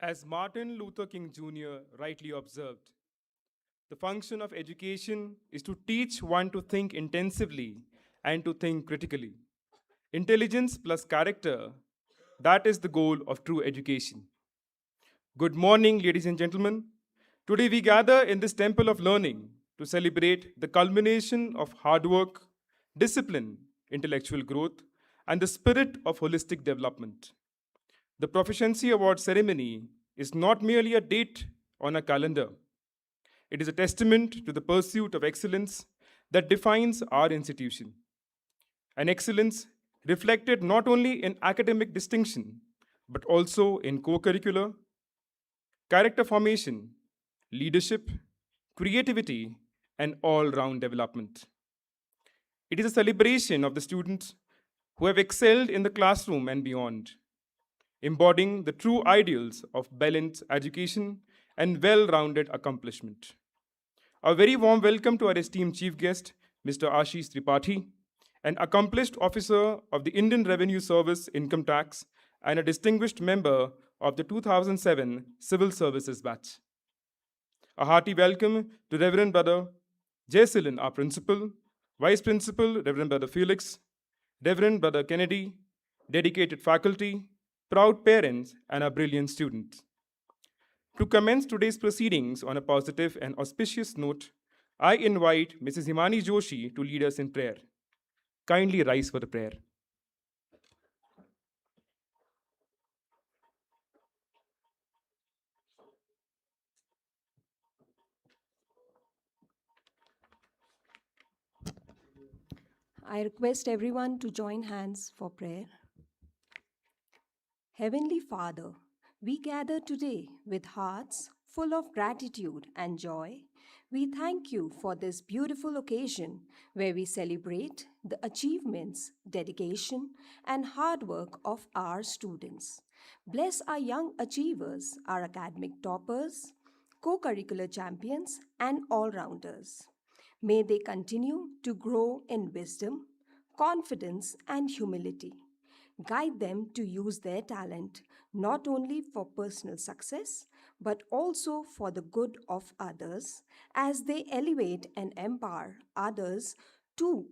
As Martin Luther King Jr. rightly observed, the function of education is to teach one to think intensively and to think critically. Intelligence plus character, that is the goal of true education. Good morning, ladies and gentlemen. Today we gather in this temple of learning to celebrate the culmination of hard work, discipline, intellectual growth, and the spirit of holistic development. The Proficiency Award ceremony is not merely a date on a calendar, it is a testament to the pursuit of excellence that defines our institution. An excellence reflected not only in academic distinction, but also in co curricular, character formation, leadership, creativity, and all round development. It is a celebration of the students who have excelled in the classroom and beyond, embodying the true ideals of balanced education and well rounded accomplishment. A very warm welcome to our esteemed chief guest, Mr. Ashish Tripathi, an accomplished officer of the Indian Revenue Service Income Tax and a distinguished member of the 2007 Civil Services batch. A hearty welcome to Reverend Brother Jaysilan, our principal, Vice Principal, Reverend Brother Felix, Reverend Brother Kennedy, dedicated faculty, proud parents, and our brilliant students. To commence today's proceedings on a positive and auspicious note, I invite Mrs. Himani Joshi to lead us in prayer. Kindly rise for the prayer. I request everyone to join hands for prayer. Heavenly Father, we gather today with hearts full of gratitude and joy. We thank you for this beautiful occasion where we celebrate the achievements, dedication, and hard work of our students. Bless our young achievers, our academic toppers, co curricular champions, and all rounders. May they continue to grow in wisdom, confidence, and humility. Guide them to use their talent not only for personal success, but also for the good of others as they elevate and empower others too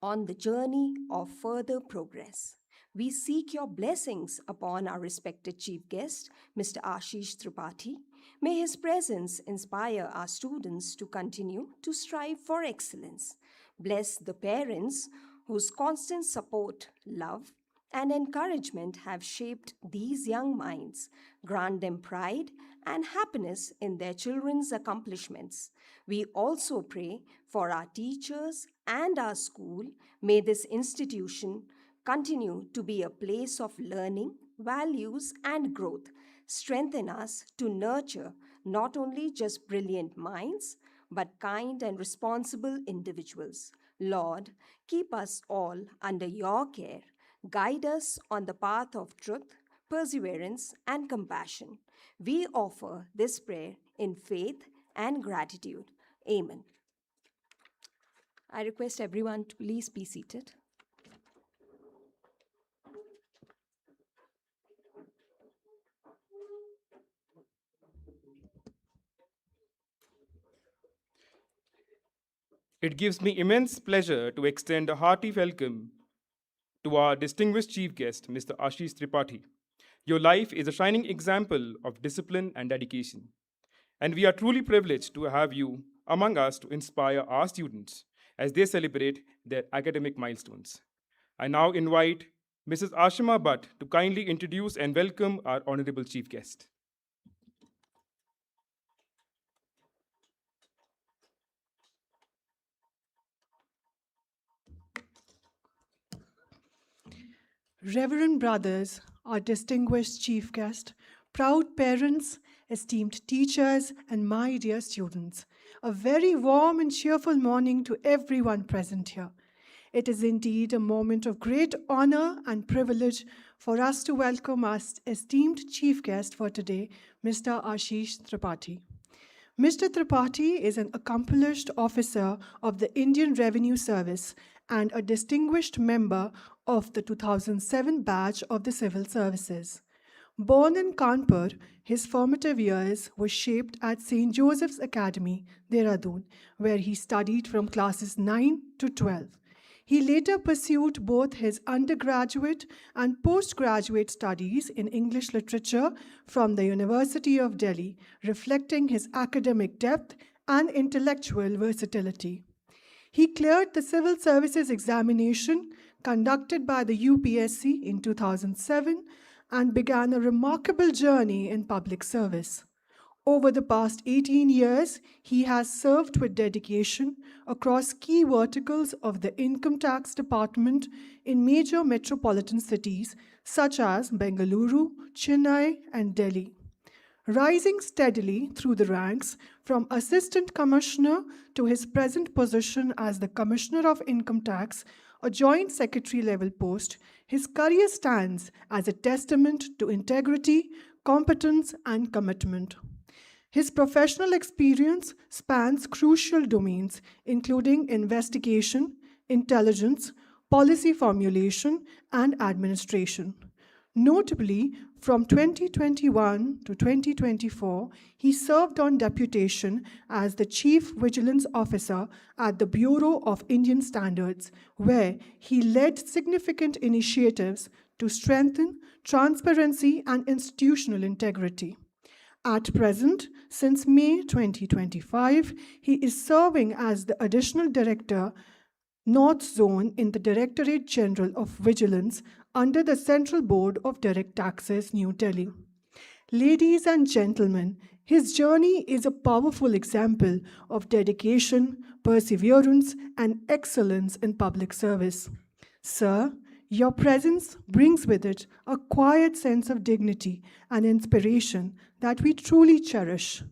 on the journey of further progress. We seek your blessings upon our respected chief guest, Mr. Ashish Tripathi. May his presence inspire our students to continue to strive for excellence. Bless the parents whose constant support, love, and encouragement have shaped these young minds. Grant them pride and happiness in their children's accomplishments. We also pray for our teachers and our school. May this institution continue to be a place of learning, values, and growth. Strengthen us to nurture not only just brilliant minds, but kind and responsible individuals. Lord, keep us all under your care. Guide us on the path of truth, perseverance, and compassion. We offer this prayer in faith and gratitude. Amen. I request everyone to please be seated. It gives me immense pleasure to extend a hearty welcome to our distinguished chief guest, Mr. Ashish Tripathi. Your life is a shining example of discipline and dedication, and we are truly privileged to have you among us to inspire our students as they celebrate their academic milestones. I now invite Mrs. Ashima Bhatt to kindly introduce and welcome our honorable chief guest. Reverend brothers, our distinguished chief guest, proud parents, esteemed teachers, and my dear students, a very warm and cheerful morning to everyone present here. It is indeed a moment of great honor and privilege for us to welcome our esteemed chief guest for today, Mr. Ashish Tripathi. Mr. Tripathi is an accomplished officer of the Indian Revenue Service and a distinguished member of the 2007 batch of the Civil Services. Born in Kanpur, his formative years were shaped at St. Joseph's Academy, Dehradun, where he studied from classes 9 to 12. He later pursued both his undergraduate and postgraduate studies in English literature from the University of Delhi, reflecting his academic depth and intellectual versatility. He cleared the civil services examination conducted by the UPSC in 2007 and began a remarkable journey in public service. Over the past 18 years, he has served with dedication across key verticals of the Income Tax Department in major metropolitan cities such as Bengaluru, Chennai, and Delhi. Rising steadily through the ranks from Assistant Commissioner to his present position as the Commissioner of Income Tax, a joint secretary level post, his career stands as a testament to integrity, competence, and commitment. His professional experience spans crucial domains, including investigation, intelligence, policy formulation, and administration. Notably, from 2021 to 2024, he served on deputation as the Chief Vigilance Officer at the Bureau of Indian Standards, where he led significant initiatives to strengthen transparency and institutional integrity. At present, since May 2025, he is serving as the Additional Director, North Zone in the Directorate General of Vigilance under the Central Board of Direct Taxes, New Delhi. Ladies and gentlemen, his journey is a powerful example of dedication, perseverance, and excellence in public service. Sir, your presence brings with it a quiet sense of dignity and inspiration that we truly cherish.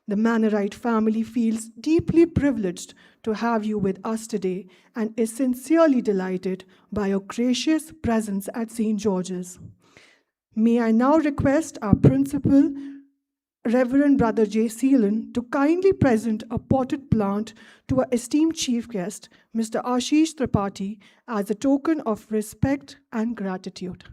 The Manorite family feels deeply privileged to have you with us today and is sincerely delighted by your gracious presence at St. George's. May I now request our principal, Reverend Brother J. Seelan, to kindly present a potted plant to our esteemed chief guest, Mr. Ashish Tripathi, as a token of respect and gratitude.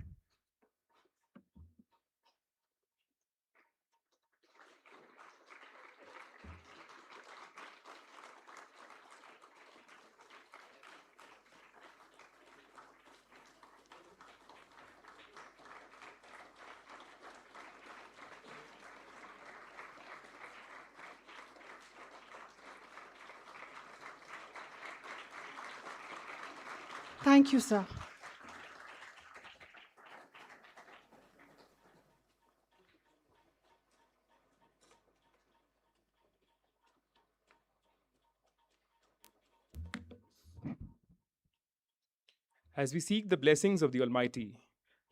Thank you, sir. As we seek the blessings of the Almighty,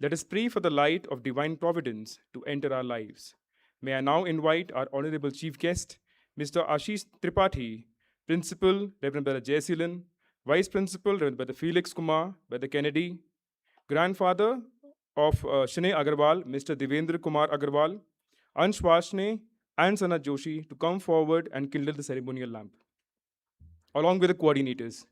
let us pray for the light of divine providence to enter our lives. May I now invite our honorable chief guest, Mr. Ashish Tripathi, Principal, Reverend Brother Jayasilan, Vice Principal, Reverend Brother Felix Kumar, Brother Kennedy, grandfather of Shane Agarwal, Mr. Devendra Kumar Agarwal, Ansh Vashne, and Sanat Joshi to come forward and kindle the ceremonial lamp, along with the coordinators.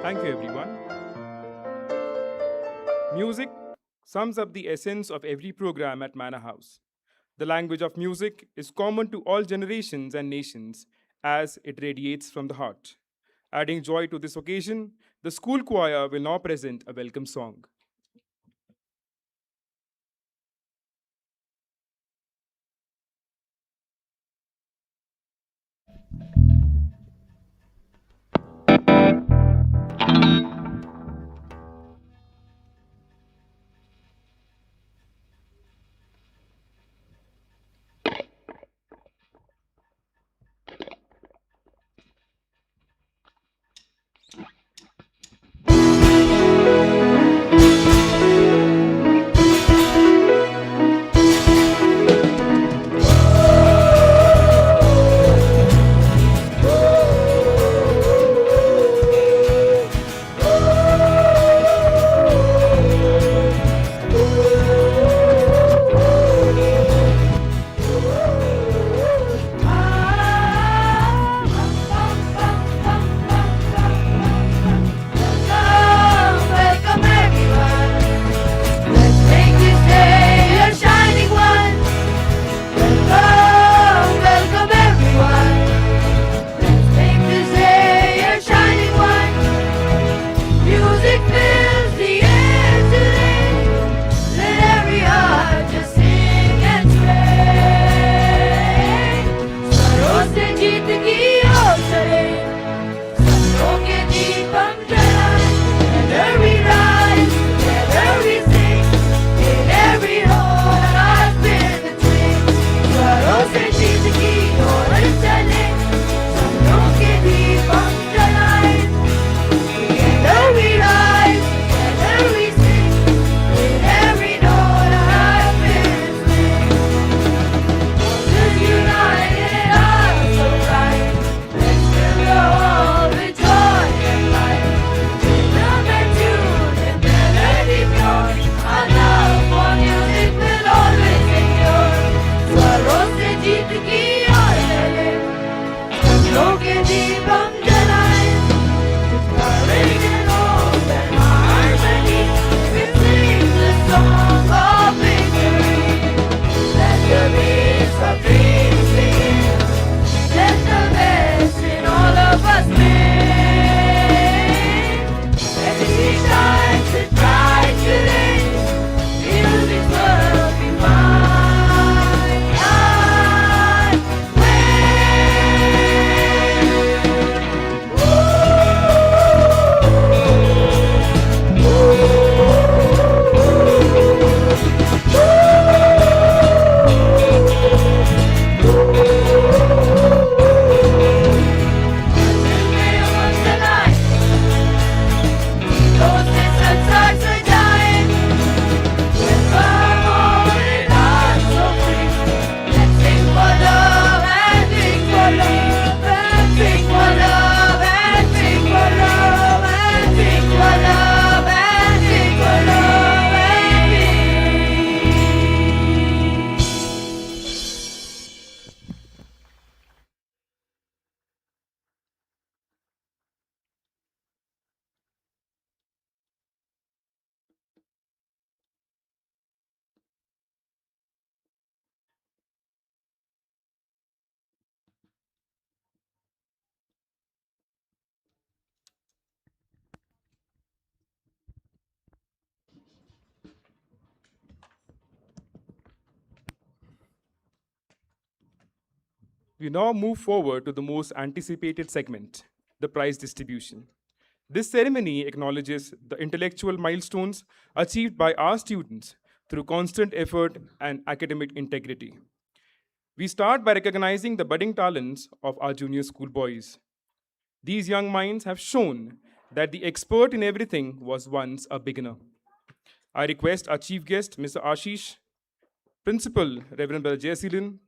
Thank you, everyone. Music sums up the essence of every program at Manor House. The language of music is common to all generations and nations as it radiates from the heart. Adding joy to this occasion, the school choir will now present a welcome song. Welcome everyone. Let's make this day a shining one. Welcome everyone. Let's make this day a shining one. Music fills the air today. Let every heart just sing and sway. स्वरों से जीत की ओर चले, सपनों के दीप हम जलाएं. Together we rise, together we sing. In every note our spirit swings. स्वरों से जीत की ओर चले, सपनों के दीप हम जलाएं. Together we rise, together we sing. In every note our spirit swings. Voices united are so bright. Let's fill the hall with joy and light. Rhythm and tune and melody pure. Our love for music will always endure. स्वरों से जीत की ओर चले, सपनों के दीप हम जलाएं. Courage and hope and harmony, we sing the song of victory. Let the beats of dreams begin. Let the best in all of us win. Let the sea shine so bright today. Music's world be mine. I We now move forward to the most anticipated segment, the prize distribution. This ceremony acknowledges the intellectual milestones achieved by our students through constant effort and academic integrity. We start by recognizing the budding talents of our junior school boys. These young minds have shown that the expert in everything was once a beginner. I request our chief guest, Mr. Ashish, Principal, Reverend Brother Jaiseelan,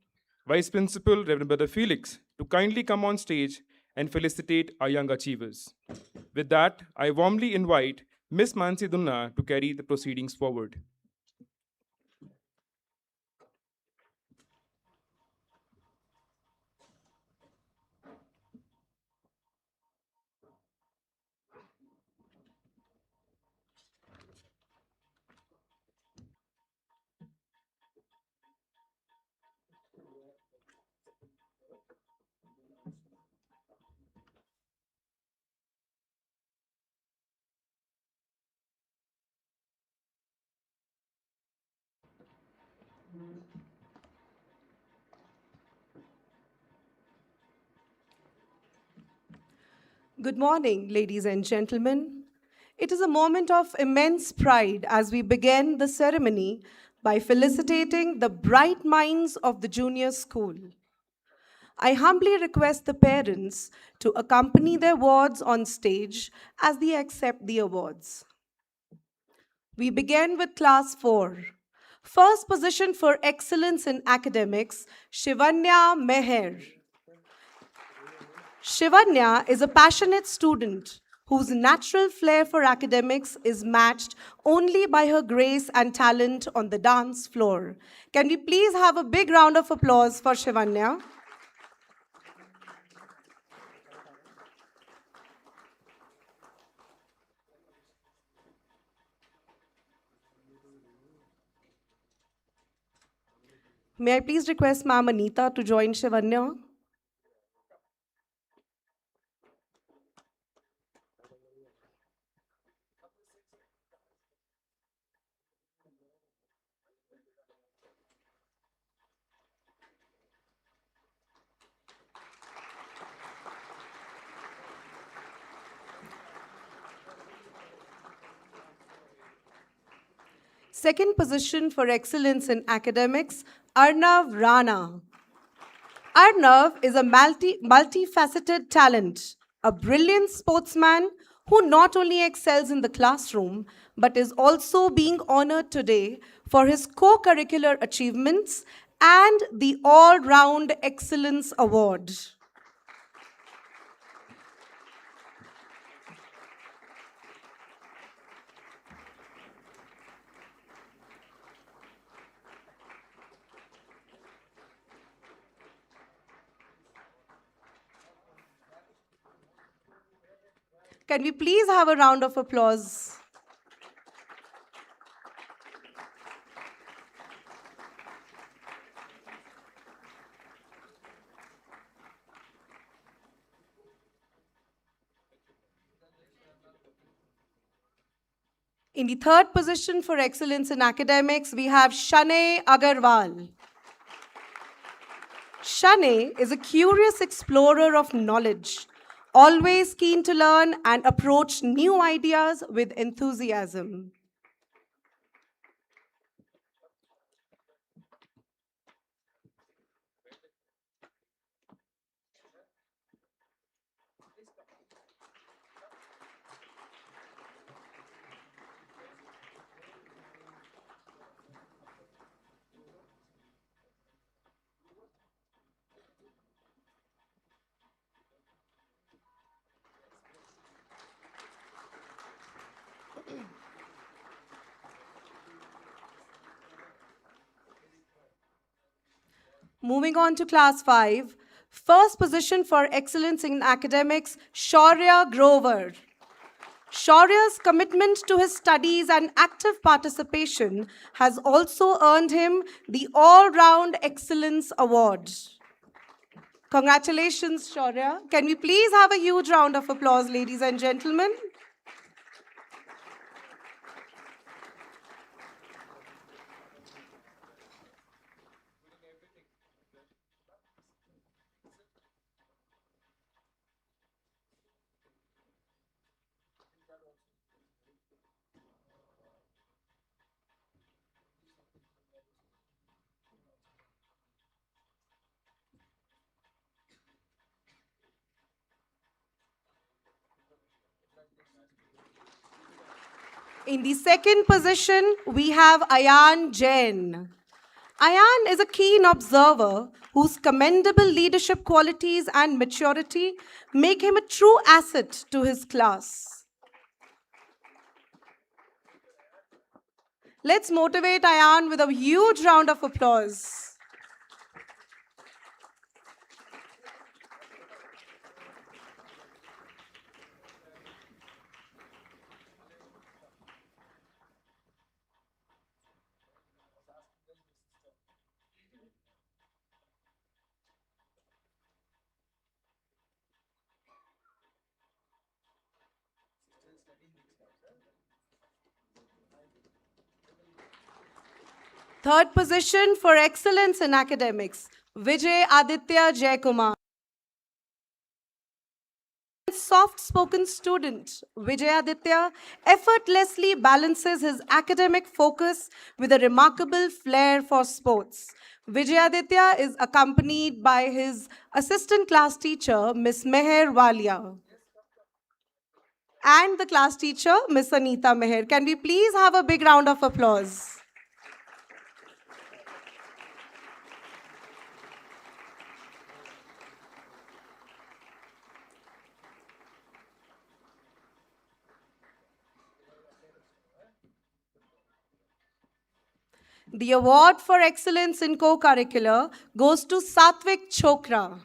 Vice Principal, Reverend Brother Felix, to kindly come on stage and felicitate our young achievers. With that, I warmly invite Ms. Mansi Dunna to carry the proceedings forward. Good morning, ladies and gentlemen. It is a moment of immense pride as we begin the ceremony by felicitating the bright minds of the junior school. I humbly request the parents to accompany their wards on stage as they accept the awards. We begin with Class 4. First position for excellence in academics, Shivanya Meher. Shivanya is a passionate student whose natural flair for academics is matched only by her grace and talent on the dance floor. Can we please have a big round of applause for Shivanya? May I please request Ma'am Anita to join Shivanya? Second position for excellence in academics, Arnav Rana. Arnav is a multifaceted talent, a brilliant sportsman who not only excels in the classroom but is also being honored today for his co curricular achievements and the All Round Excellence Award. Can we please have a round of applause? In the third position for excellence in academics, we have Shane Agarwal. Shane is a curious explorer of knowledge, always keen to learn and approach new ideas with enthusiasm. Moving on to class 5, first position for excellence in academics, Shaurya Grover. Shaurya's commitment to his studies and active participation has also earned him the All-Round Excellence Award. Congratulations, Shaurya. Can we please have a huge round of applause, ladies and gentlemen? In the second position, we have Ayan Jain. Ayan is a keen observer whose commendable leadership qualities and maturity make him a true asset to his class. Let's motivate Ayan with a huge round of applause. Third position for excellence in academics, Vijay Aditya Jaikumar. Soft-spoken student, Vijay Aditya effortlessly balances his academic focus with a remarkable flair for sports. Vijay Aditya is accompanied by his assistant class teacher, Miss Meher Walia, and the class teacher, Miss Anita Meher. Can we please have a big round of applause? The award for excellence in co-curricular goes to Satvik Chokra.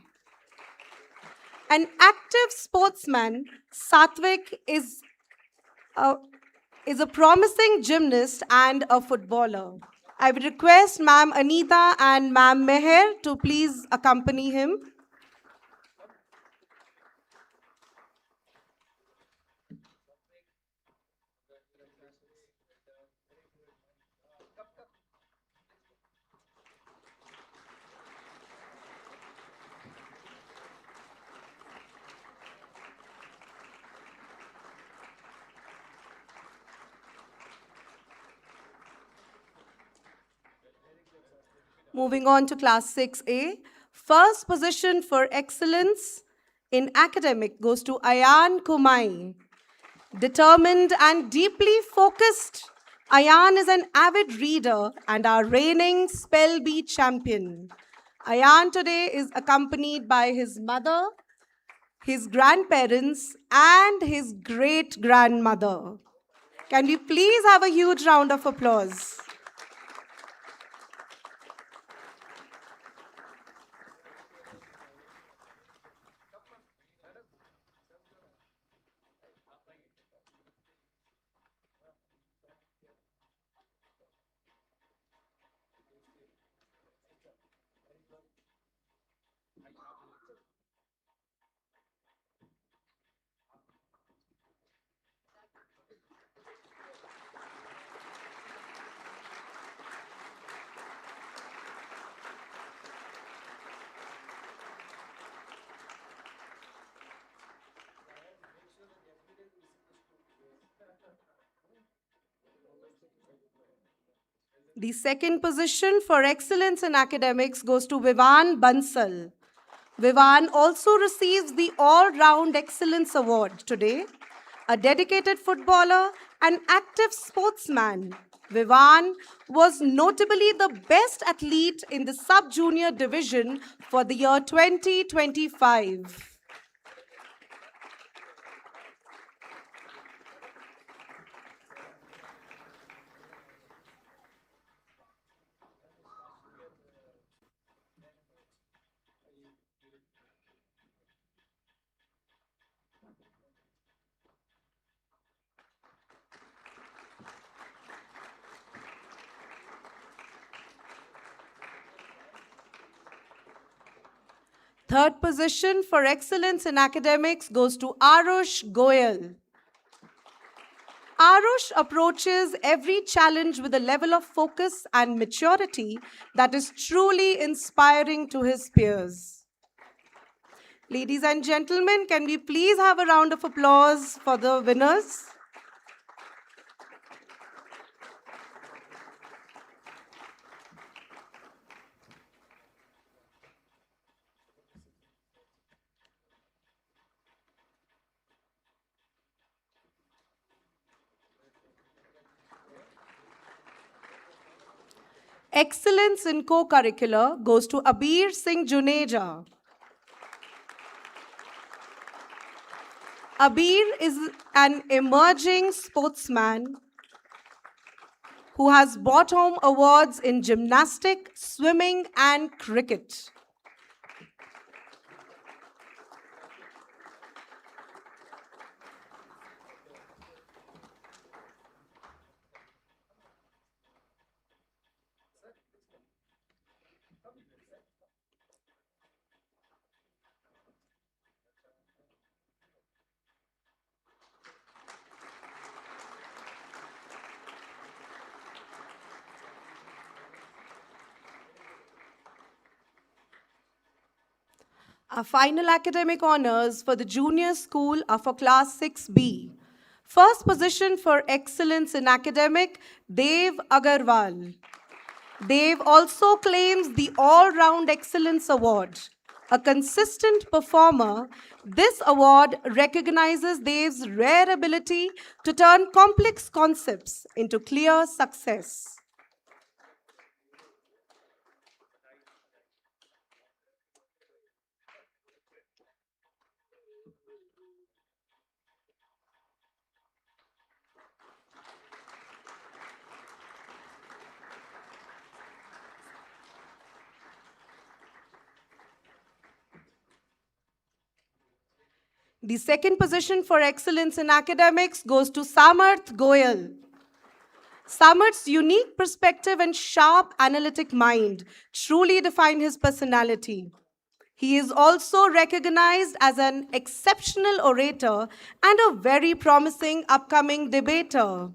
An active sportsman, Satvik is a promising gymnast and a footballer. I would request Ma'am Anita and Ma'am Meher to please accompany him. Moving on to Class 6A, first position for excellence in academic goes to Ayan Kumai. Determined and deeply focused, Ayan is an avid reader and our reigning spell bee champion. Ayan today is accompanied by his mother, his grandparents, and his great-grandmother. Can we please have a huge round of applause? The second position for excellence in academics goes to Vivan Bansal. Vivan also receives the All-Round Excellence Award today. A dedicated footballer and active sportsman, Vivan was notably the best athlete in the sub-junior division for the year 2025. Third position for excellence in academics goes to Arush Goyal. Arush approaches every challenge with a level of focus and maturity that is truly inspiring to his peers. Ladies and gentlemen, can we please have a round of applause for the winners? Excellence in co-curricular goes to Abir Singh Juneja. Abir is an emerging sportsman who has brought home awards in gymnastics, swimming, and cricket. Our final academic honors for the junior school are for class 6B. First position for excellence in academic, Dev Agarwal. Dev also claims the All-Round Excellence Award. A consistent performer, this award recognizes Dev's rare ability to turn complex concepts into clear success. The second position for excellence in academics goes to Samarth Goyal. Samarth's unique perspective and sharp analytic mind truly define his personality. He is also recognized as an exceptional orator and a very promising upcoming debater.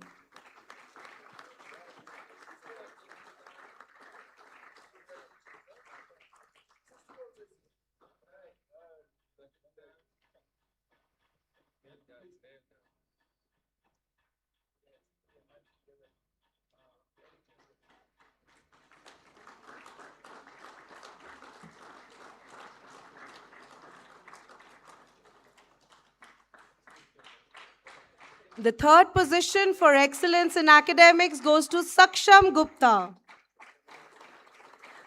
The third position for excellence in academics goes to Saksham Gupta.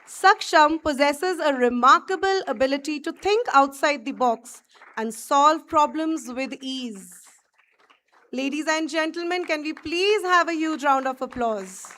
Saksham possesses a remarkable ability to think outside the box and solve problems with ease. Ladies and gentlemen, can we please have a huge round of applause?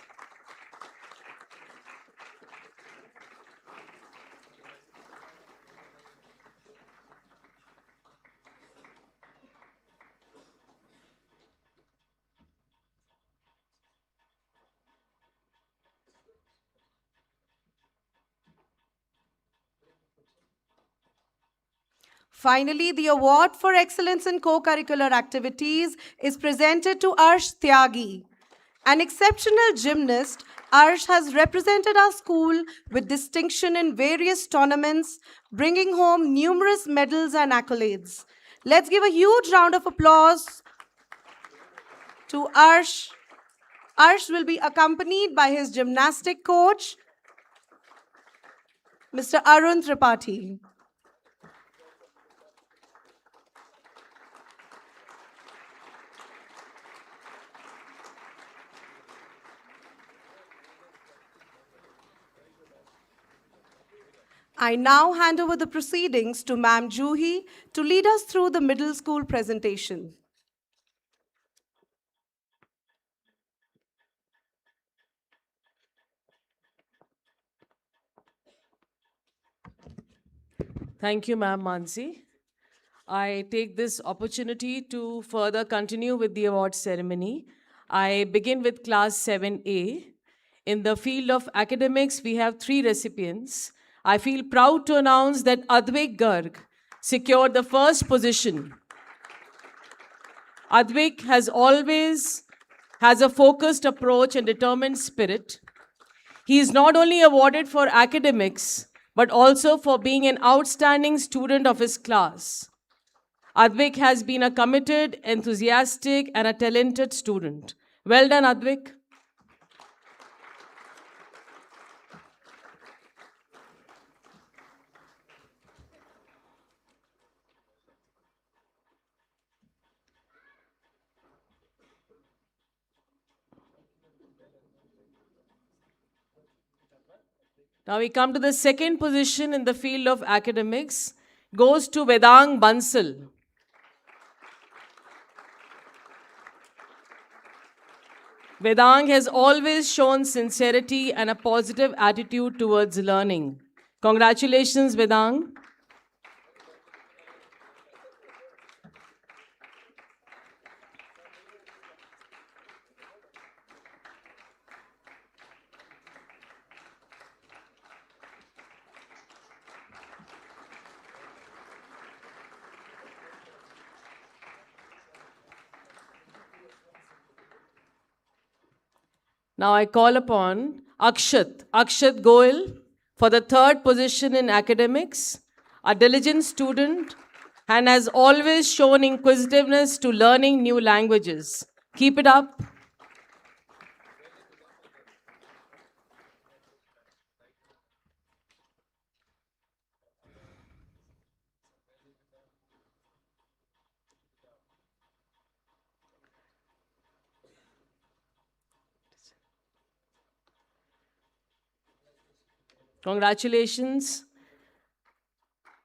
Finally, the award for excellence in co-curricular activities is presented to Arsh Tyagi. An exceptional gymnast, Arsh has represented our school with distinction in various tournaments, bringing home numerous medals and accolades. Let's give a huge round of applause to Arsh. Arsh will be accompanied by his gymnastic coach, Mr. Arun Tripathi. I now hand over the proceedings to Ma'am Juhi to lead us through the middle school presentation. Thank you, Ma'am Mansi. I take this opportunity to further continue with the award ceremony. I begin with class 7A. In the field of academics, we have 3 recipients. I feel proud to announce that Advik Garg secured the first position. Advik has a focused approach and determined spirit. He is not only awarded for academics, but also for being an outstanding student of his class. Advik has been a committed, enthusiastic, and a talented student. Well done, Advik. Now we come to the second position in the field of academics, goes to Vedang Bansal. Vedang has always shown sincerity and a positive attitude towards learning. Congratulations, Vedang. Now I call upon Akshat Goel for the third position in academics. a diligent student, and has always shown inquisitiveness to learning new languages. Keep it up. Congratulations.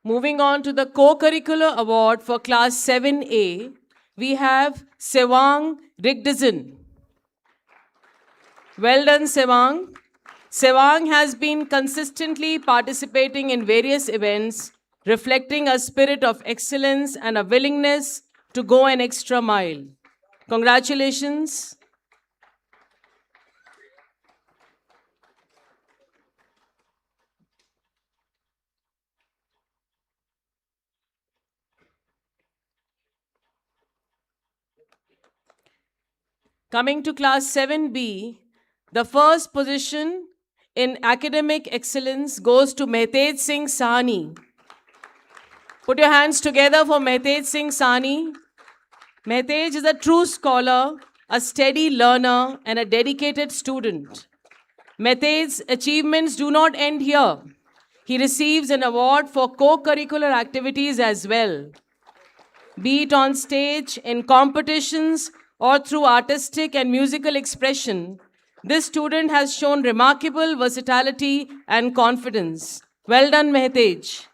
Moving on to the co-curricular award for class 7A, we have Sewang Rigdizin. Well done, Sewang. Sewang has been consistently participating in various events, reflecting a spirit of excellence and a willingness to go an extra mile. Congratulations. Coming to class 7B, the first position in academic excellence goes to Mehtej Singh Sahni. Put your hands together for Mehtej Singh Sahni. Mehtej is a true scholar, a steady learner, and a dedicated student. Mehtej's achievements do not end here. He receives an award for co-curricular activities as well. Be it on stage, in competitions, or through artistic and musical expression, this student has shown remarkable versatility and confidence. Well done, Mehtej.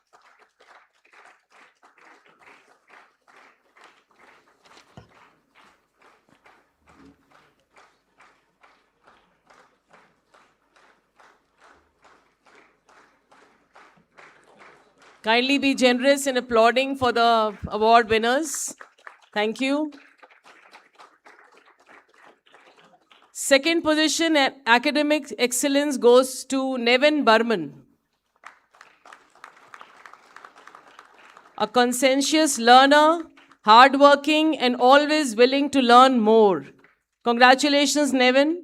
Kindly be generous in applauding for the award winners. Thank you. Second position at academic excellence goes to Nevin Burman, a conscientious learner, hardworking, and always willing to learn more. Congratulations, Nevin.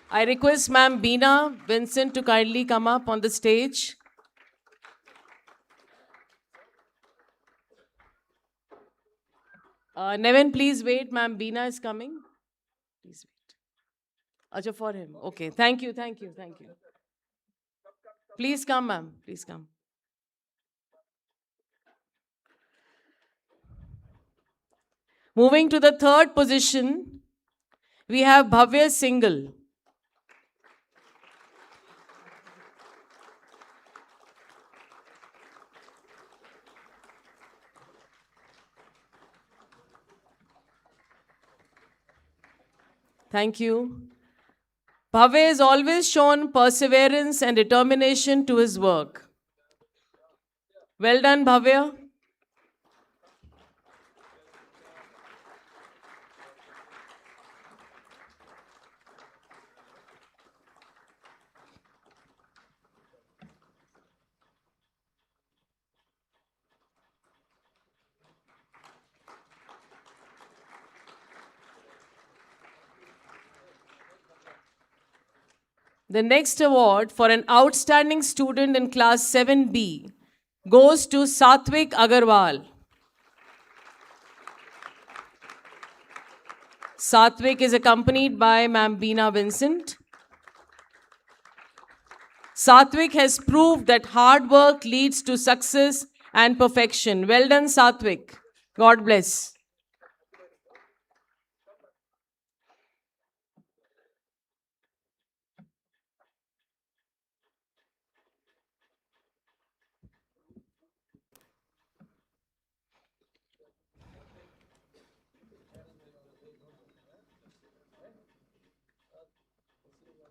I request Ma'am Beena Vincent to kindly come up on the stage. Nevin, please wait. Ma'am Beena is coming. Please wait. Acha, for him. Okay. Thank you. Thank you. Thank you. Please come, ma'am. Please come. Moving to the third position, we have Bhavya Singhal. Thank you. Bhavya has always shown perseverance and determination to his work. Well done, Bhavya. The next award for an outstanding student in class 7B goes to Satvik Agarwal. Satvik is accompanied by Ma'am Beena Vincent. Satvik has proved that hard work leads to success and perfection. Well done, Satvik. God bless.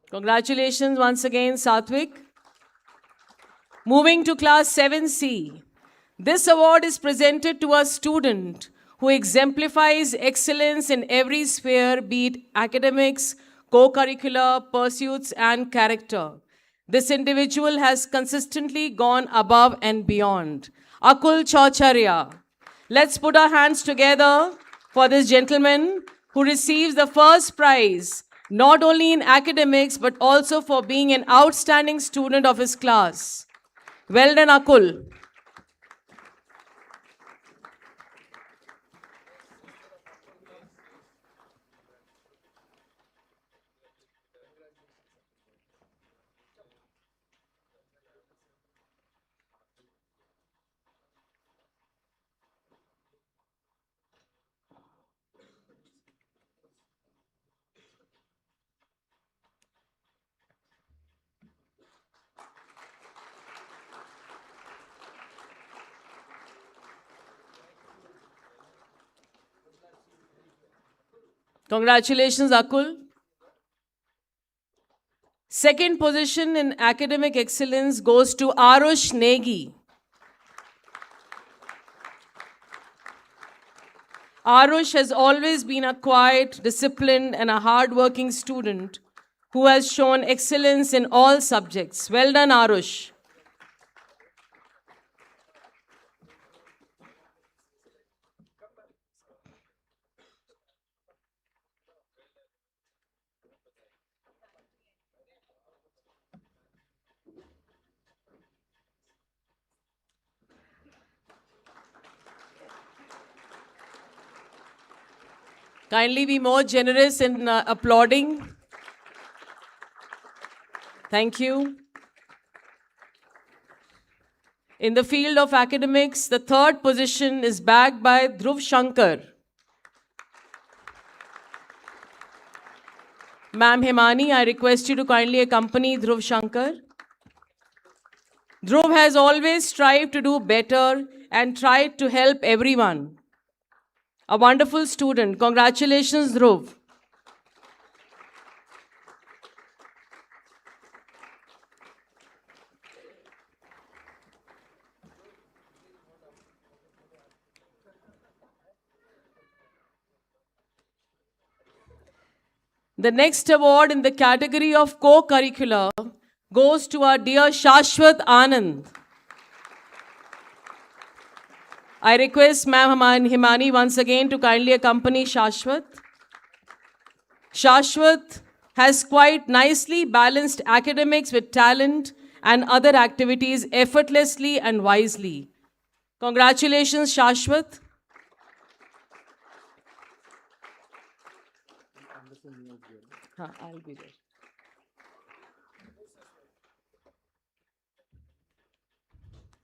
Congratulations once again, Satvik. Moving to class 7C. This award is presented to a student who exemplifies excellence in every sphere, be it academics, co-curricular pursuits, and character. This individual has consistently gone above and beyond. Akul Chaucharya. Let's put our hands together for this gentleman who receives the first prize, not only in academics, but also for being an outstanding student of his class. Well done, Akul. Congratulations, Akul. Second position in academic excellence goes to Arush Negi. Arush has always been a quiet, disciplined, and a hard-working student who has shown excellence in all subjects. Well done, Arush. Kindly be more generous in applauding. Thank you. In the field of academics, the third position is bagged by Dhruv Shankar. Ma'am Himani, I request you to kindly accompany Dhruv Shankar. Dhruv has always strived to do better and tried to help everyone. A wonderful student. Congratulations, Dhruv. The next award in the category of co-curricular goes to our dear Shashwat Anand. I request Ma'am Himani once again to kindly accompany Shashwat. Shashwat has quite nicely balanced academics with talent and other activities effortlessly and wisely. Congratulations, Shashwat. I'll be there.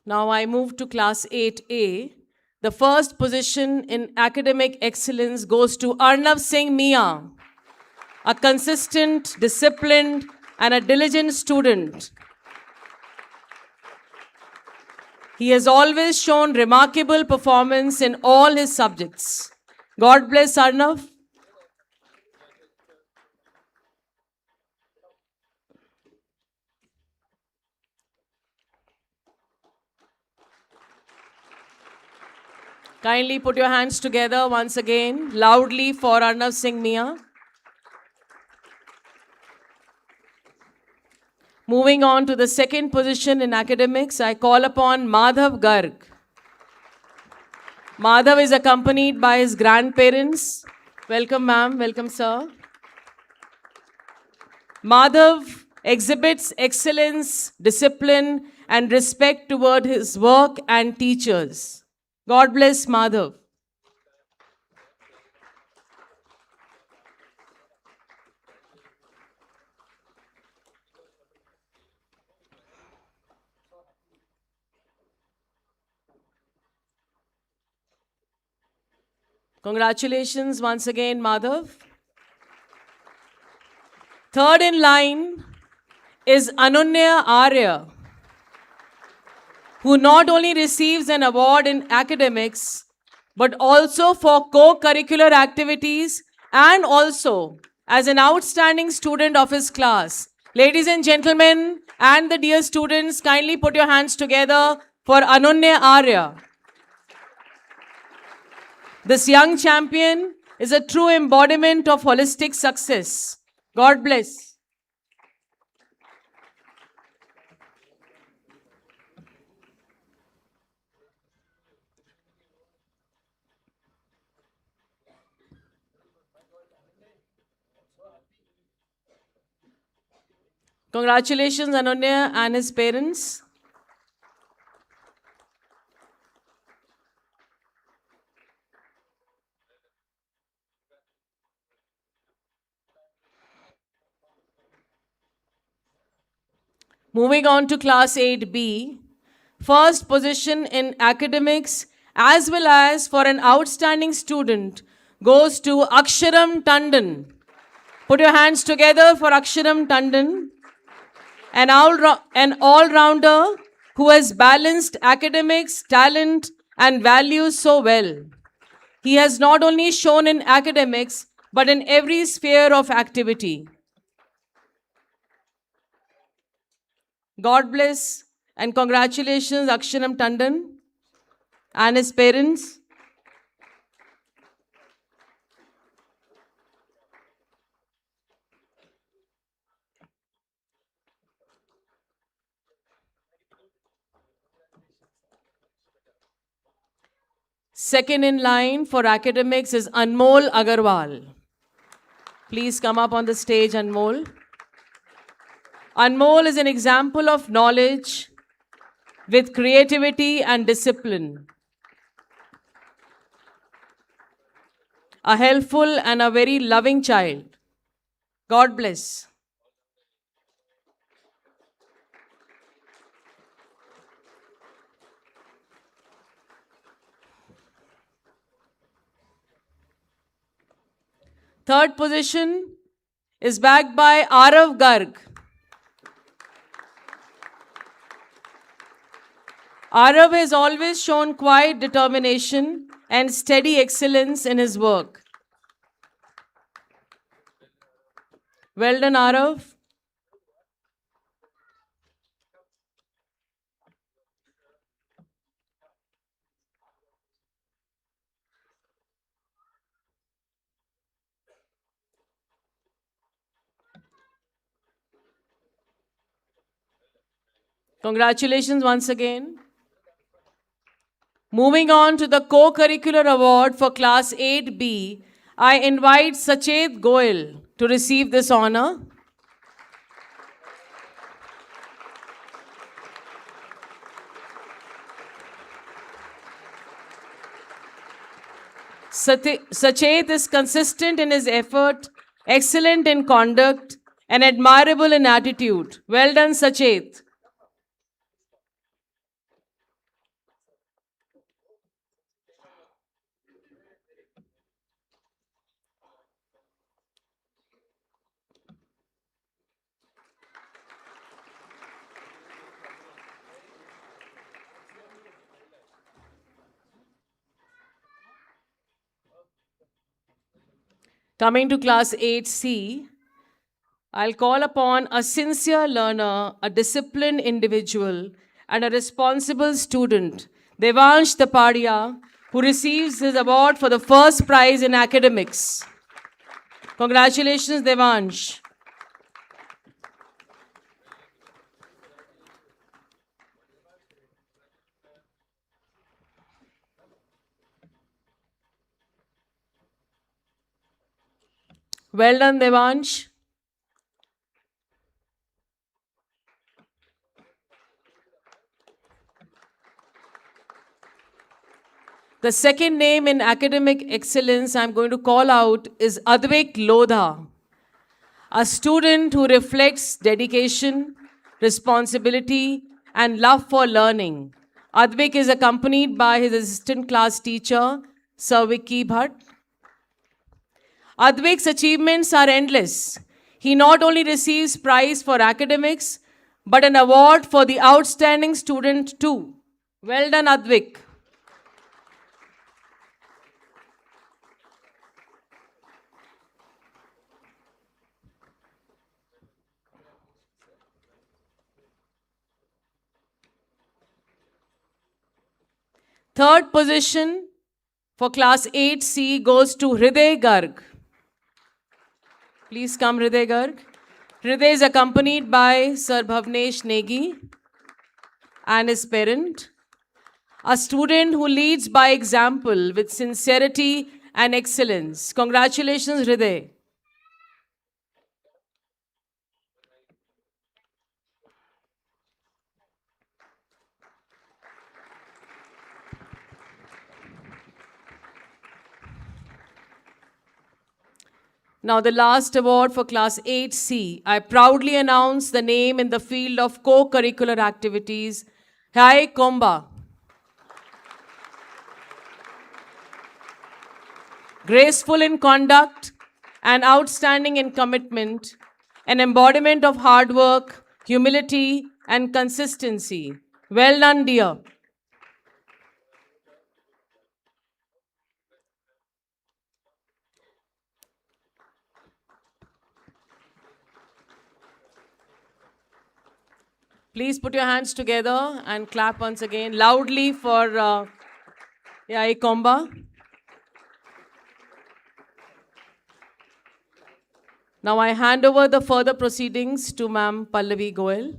Now I move to class 8A. The first position in academic excellence goes to Arnav Singh Mia, a consistent, disciplined, and a diligent student. He has always shown remarkable performance in all his subjects. God bless Arnav. Kindly put your hands together once again, loudly for Arnav Singh Mia. Moving on to the second position in academics, I call upon Madhav Garg. Madhav is accompanied by his grandparents. Welcome, ma'am. Welcome, sir. Madhav exhibits excellence, discipline, and respect toward his work and teachers. God bless Madhav. Congratulations once again, Madhav. Third in line is Anunya Arya, who not only receives an award in academics, but also for co-curricular activities and also as an outstanding student of his class. Ladies and gentlemen, and the dear students, kindly put your hands together for Anunya Arya. This young champion is a true embodiment of holistic success. God bless. Congratulations, Ananya and his parents. Moving on to Class 8B, first position in academics as well as for an outstanding student goes to Aksharam Tandon. Put your hands together for Aksharam Tandon, an all-rounder who has balanced academics, talent, and values so well. He has not only shown in academics, but in every sphere of activity. God bless and congratulations, Aksharam Tandon and his parents. Second in line for academics is Anmol Agarwal. Please come up on the stage, Anmol. Anmol is an example of knowledge with creativity and discipline. A helpful and a very loving child. God bless. Third position is backed by Arav Garg. Arav has always shown quiet determination and steady excellence in his work. Well done, Arav. Congratulations once again. Moving on to the co-curricular award for Class 8B, I invite Sachet Goel to receive this honor. Sachet is consistent in his effort, excellent in conduct, and admirable in attitude. Well done, Sachet. Coming to Class 8C, I'll call upon a sincere learner, a disciplined individual, and a responsible student, Devansh Tapadia, who receives his award for the first prize in academics. Congratulations, Devansh. Well done, Devansh. The second name in academic excellence I'm going to call out is Advik Lodha, a student who reflects dedication, responsibility, and love for learning. Advik is accompanied by his assistant class teacher, Sir Vicky Bhatt. Advik's achievements are endless. He not only receives prize for academics, but an award for the outstanding student too. Well done, Advik. Third position for Class 8C goes to Hriday Garg. Please come, Hriday Garg. Hriday is accompanied by Sir Bhavnesh Negi and his parent. A student who leads by example with sincerity and excellence. Congratulations, Hriday. Now, the last award for Class 8C. I proudly announce the name in the field of co-curricular activities, Hai Komba. Graceful in conduct and outstanding in commitment, an embodiment of hard work, humility, and consistency. Well done, dear. Please put your hands together and clap once again loudly for Yai Komba. Now I hand over the further proceedings to Ma'am Pallavi Goel.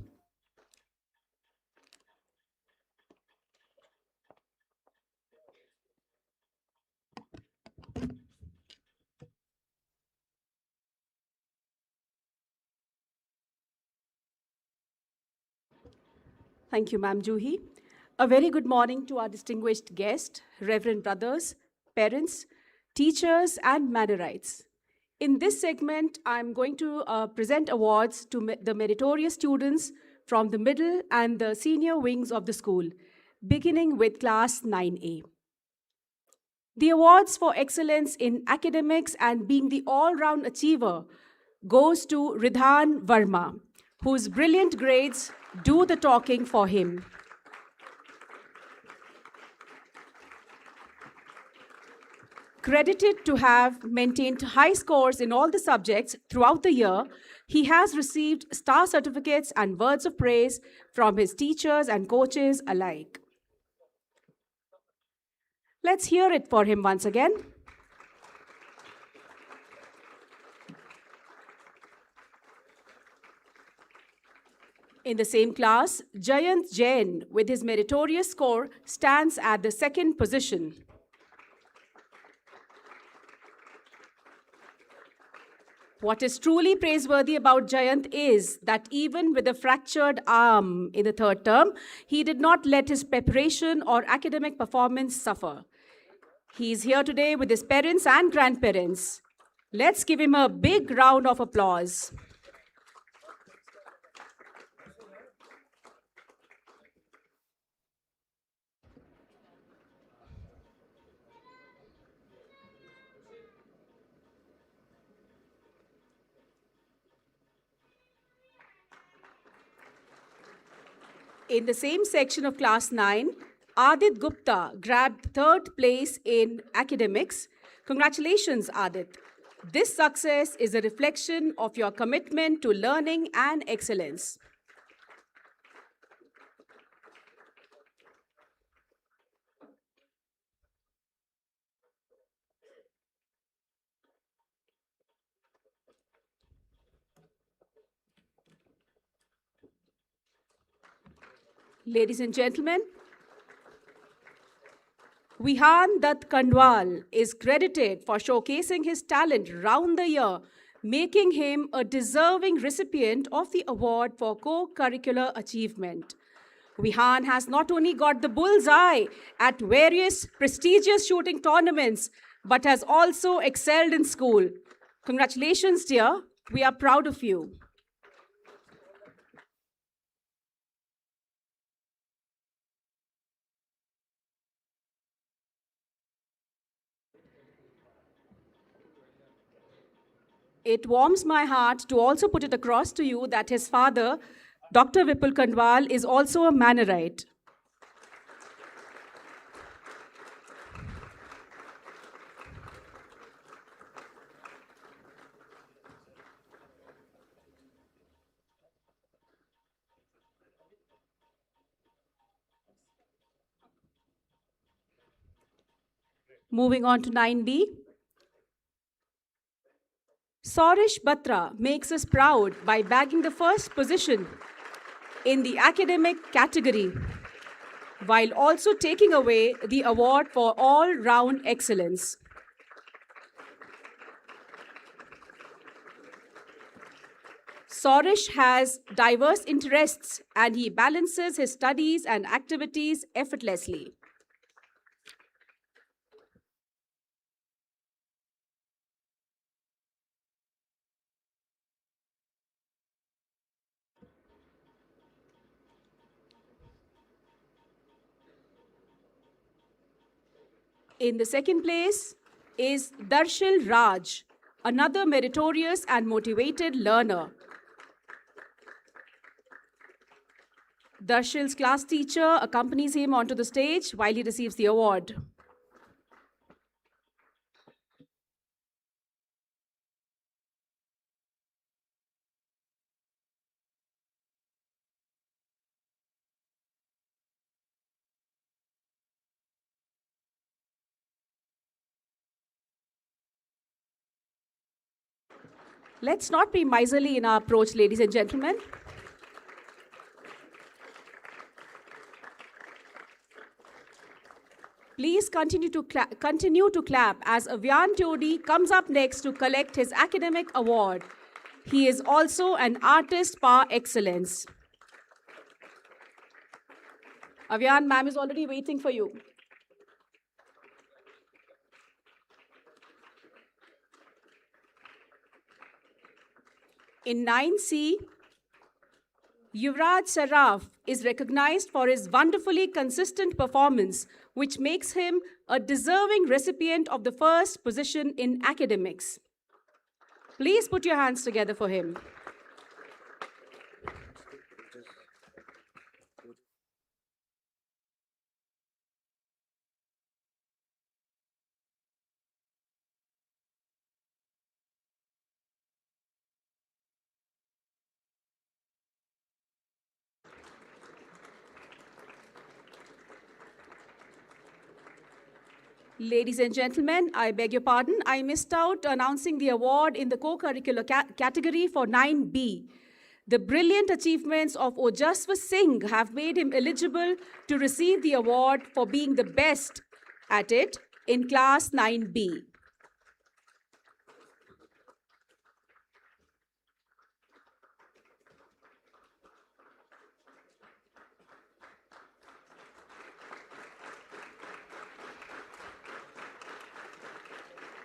Thank you, Ma'am Juhi. A very good morning to our distinguished guests, Reverend brothers, parents, teachers, and Mannerites. In this segment, I'm going to present awards to the meritorious students from the middle and the senior wings of the school, beginning with Class 9A. The awards for excellence in academics and being the all-round achiever goes to Ridhan Verma, whose brilliant grades do the talking for him. Credited to have maintained high scores in all the subjects throughout the year, he has received star certificates and words of praise from his teachers and coaches alike. Let's hear it for him once again. In the same class, Jayant Jain, with his meritorious score, stands at the second position. What is truly praiseworthy about Jayant is that even with a fractured arm in the third term, he did not let his preparation or academic performance suffer. He is here today with his parents and grandparents. Let's give him a big round of applause. In the same section of Class 9, Adit Gupta grabbed third place in academics. Congratulations, Adit. This success is a reflection of your commitment to learning and excellence. Ladies and gentlemen, Vihan Dutt Kandwal is credited for showcasing his talent round the year, making him a deserving recipient of the award for co-curricular achievement. Vihan has not only got the bullseye at various prestigious shooting tournaments, but has also excelled in school. Congratulations, dear. We are proud of you. It warms my heart to also put it across to you that his father, Dr. Vipul Kandwal, is also a Mannerite. Moving on to 9B. Saurish Batra makes us proud by bagging the first position in the academic category, while also taking away the award for all-round excellence. Saurish has diverse interests and he balances his studies and activities effortlessly. In the second place is Darshil Raj, another meritorious and motivated learner. Darshil's class teacher accompanies him onto the stage while he receives the award. Let's not be miserly in our approach, ladies and gentlemen. Please continue to clap as Avyan Todi comes up next to collect his academic award. He is also an artist par excellence. Avyan, ma'am is already waiting for you. In 9C, Yuvraj Saraf is recognized for his wonderfully consistent performance, which makes him a deserving recipient of the first position in academics. Please put your hands together for him. Ladies and gentlemen, I beg your pardon. I missed out announcing the award in the co-curricular category for 9B. The brilliant achievements of Ojaswa Singh have made him eligible to receive the award for being the best at it in class 9B.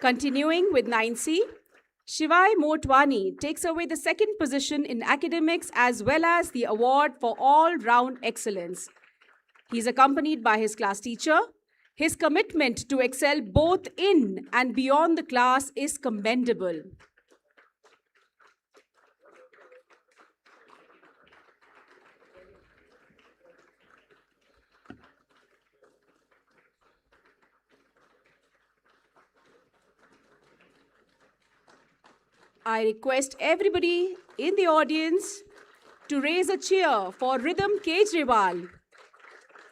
Continuing with 9C, Shivai Motwani takes away the second position in academics as well as the award for all-round excellence. He's accompanied by his class teacher. His commitment to excel both in and beyond the class is commendable. I request everybody in the audience to raise a cheer for Rhythm Kejriwal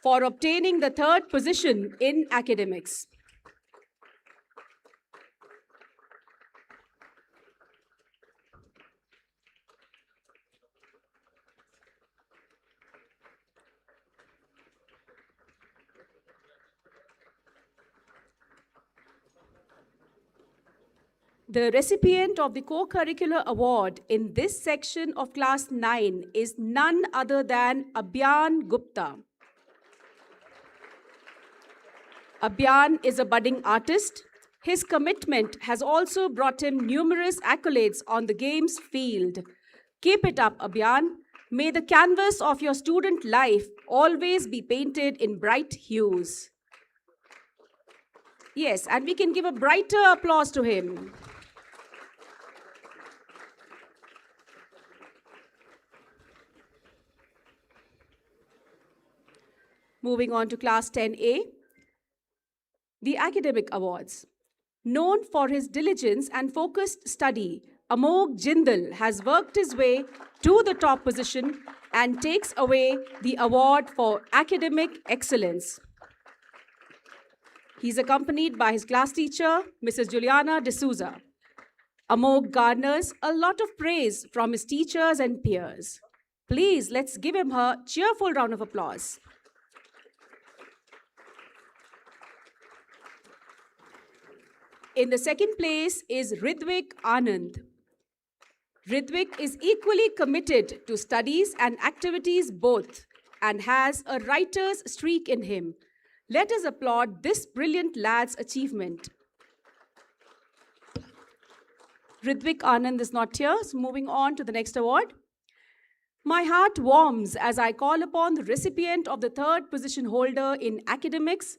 for obtaining the third position in academics. The recipient of the co-curricular award in this section of class 9 is none other than Abhyan Gupta. Abhyan is a budding artist. His commitment has also brought him numerous accolades on the games field. Keep it up, Abhyan. May the canvas of your student life always be painted in bright hues. Yes, and we can give a brighter applause to him. Moving on to class 10A, the academic awards. Known for his diligence and focused study, Amog Jindal has worked his way to the top position and takes away the award for academic excellence. He's accompanied by his class teacher, Mrs. Juliana D'Souza. Amog garners a lot of praise from his teachers and peers. Please, let's give him a cheerful round of applause. In the second place is Ridwik Anand. Ridwik is equally committed to studies and activities both and has a writer's streak in him. Let us applaud this brilliant lad's achievement. Ridwik Anand is not here, so moving on to the next award. My heart warms as I call upon the recipient of the third position holder in academics,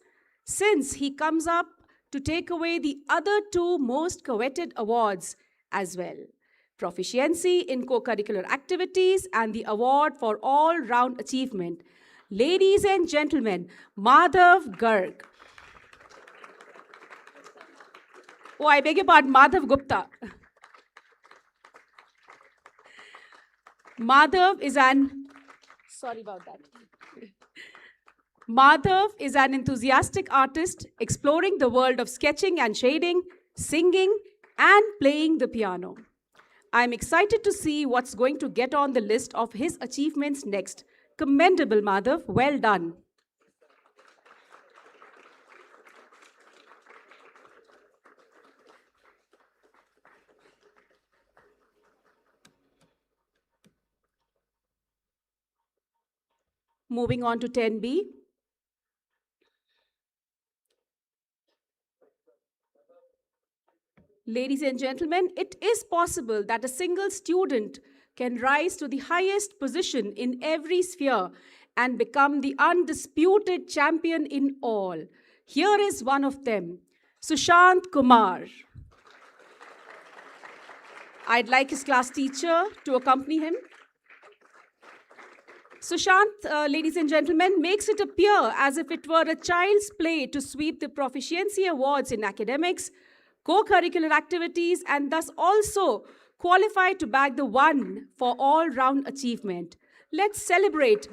since he comes up to take away the other two most coveted awards as well: Proficiency in Co-Curricular Activities and the Award for All-Round Achievement. Ladies and gentlemen, Madhav Garg. Oh, I beg your pardon, Madhav Gupta. Madhav is an enthusiastic artist exploring the world of sketching and shading, singing, and playing the piano. I'm excited to see what's going to get on the list of his achievements next. Commendable, Madhav. Well done. Moving on to 10B. Ladies and gentlemen, it is possible that a single student can rise to the highest position in every sphere and become the undisputed champion in all. Here is one of them, Sushant Kumar. I'd like his class teacher to accompany him. Sushant, ladies and gentlemen, makes it appear as if it were a child's play to sweep the Proficiency Awards in academics, co-curricular activities, and thus also qualify to bag the one for all-round achievement. Let's celebrate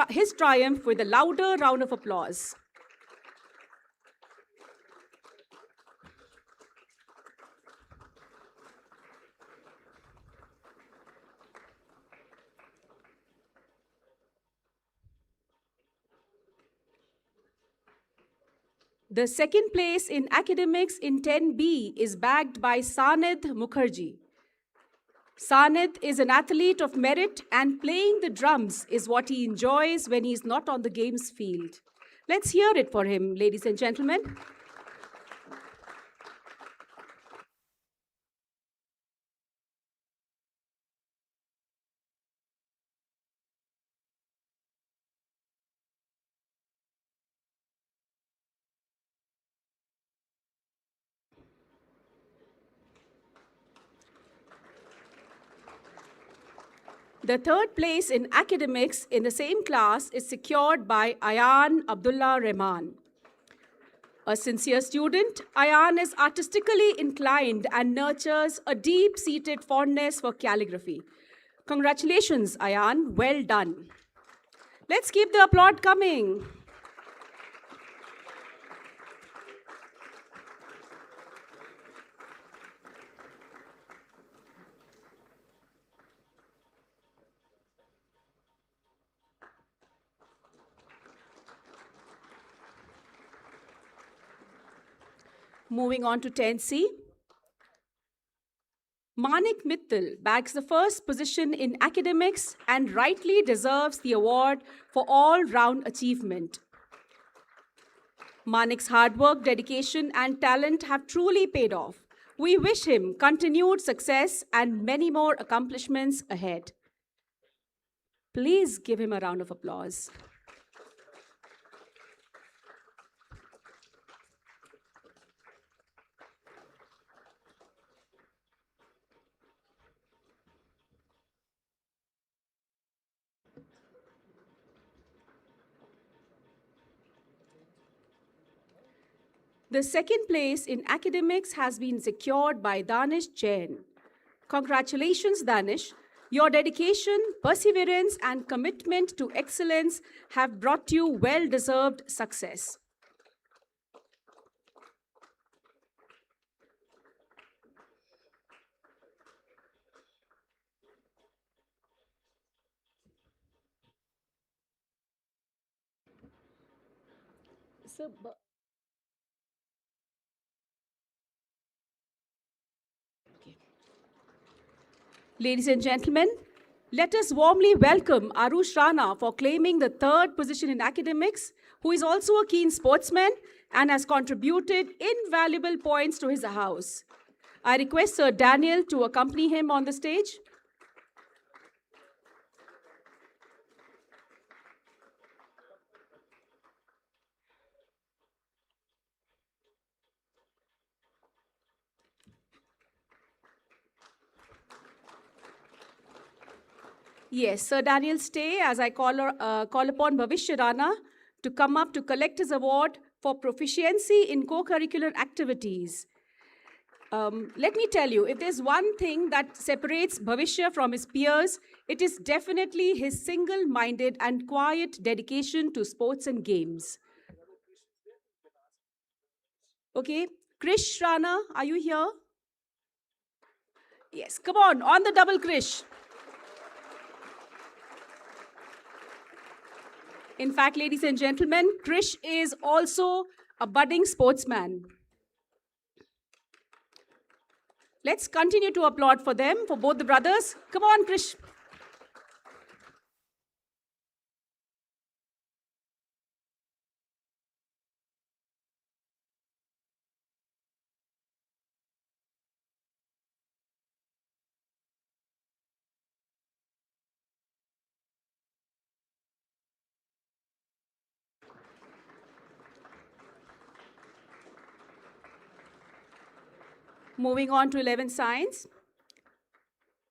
his triumph with a louder round of applause. The second place in academics in 10B is bagged by Sanid Mukherjee. Sanid is an athlete of merit, and playing the drums is what he enjoys when he's not on the games field. Let's hear it for him, ladies and gentlemen. The third place in academics in the same class is secured by Ayan Abdullah Rahman. A sincere student, Ayan is artistically inclined and nurtures a deep-seated fondness for calligraphy. Congratulations, Ayan. Well done. Let's keep the applaud coming. Moving on to 10C. Manik Mittal bags the first position in academics and rightly deserves the award for all-round achievement. Manik's hard work, dedication, and talent have truly paid off. We wish him continued success and many more accomplishments ahead. Please give him a round of applause. The second place in academics has been secured by Danish Jain. Congratulations, Danish. Your dedication, perseverance, and commitment to excellence have brought you well-deserved success. Ladies and gentlemen, let us warmly welcome Arush Rana for claiming the third position in academics, who is also a keen sportsman and has contributed invaluable points to his house. I request Sir Daniel to accompany him on the stage. Yes, Sir Daniel, stay as I call upon Bhavishya Rana to come up to collect his award for proficiency in co-curricular activities. Let me tell you, if there's one thing that separates Bhavishya from his peers, it is definitely his single-minded and quiet dedication to sports and games. Okay, Krish Rana, are you here? Yes, come on the double, Krish. In fact, ladies and gentlemen, Krish is also a budding sportsman. Let's continue to applaud for them, for both the brothers. Come on, Krish. Moving on to 11th Science.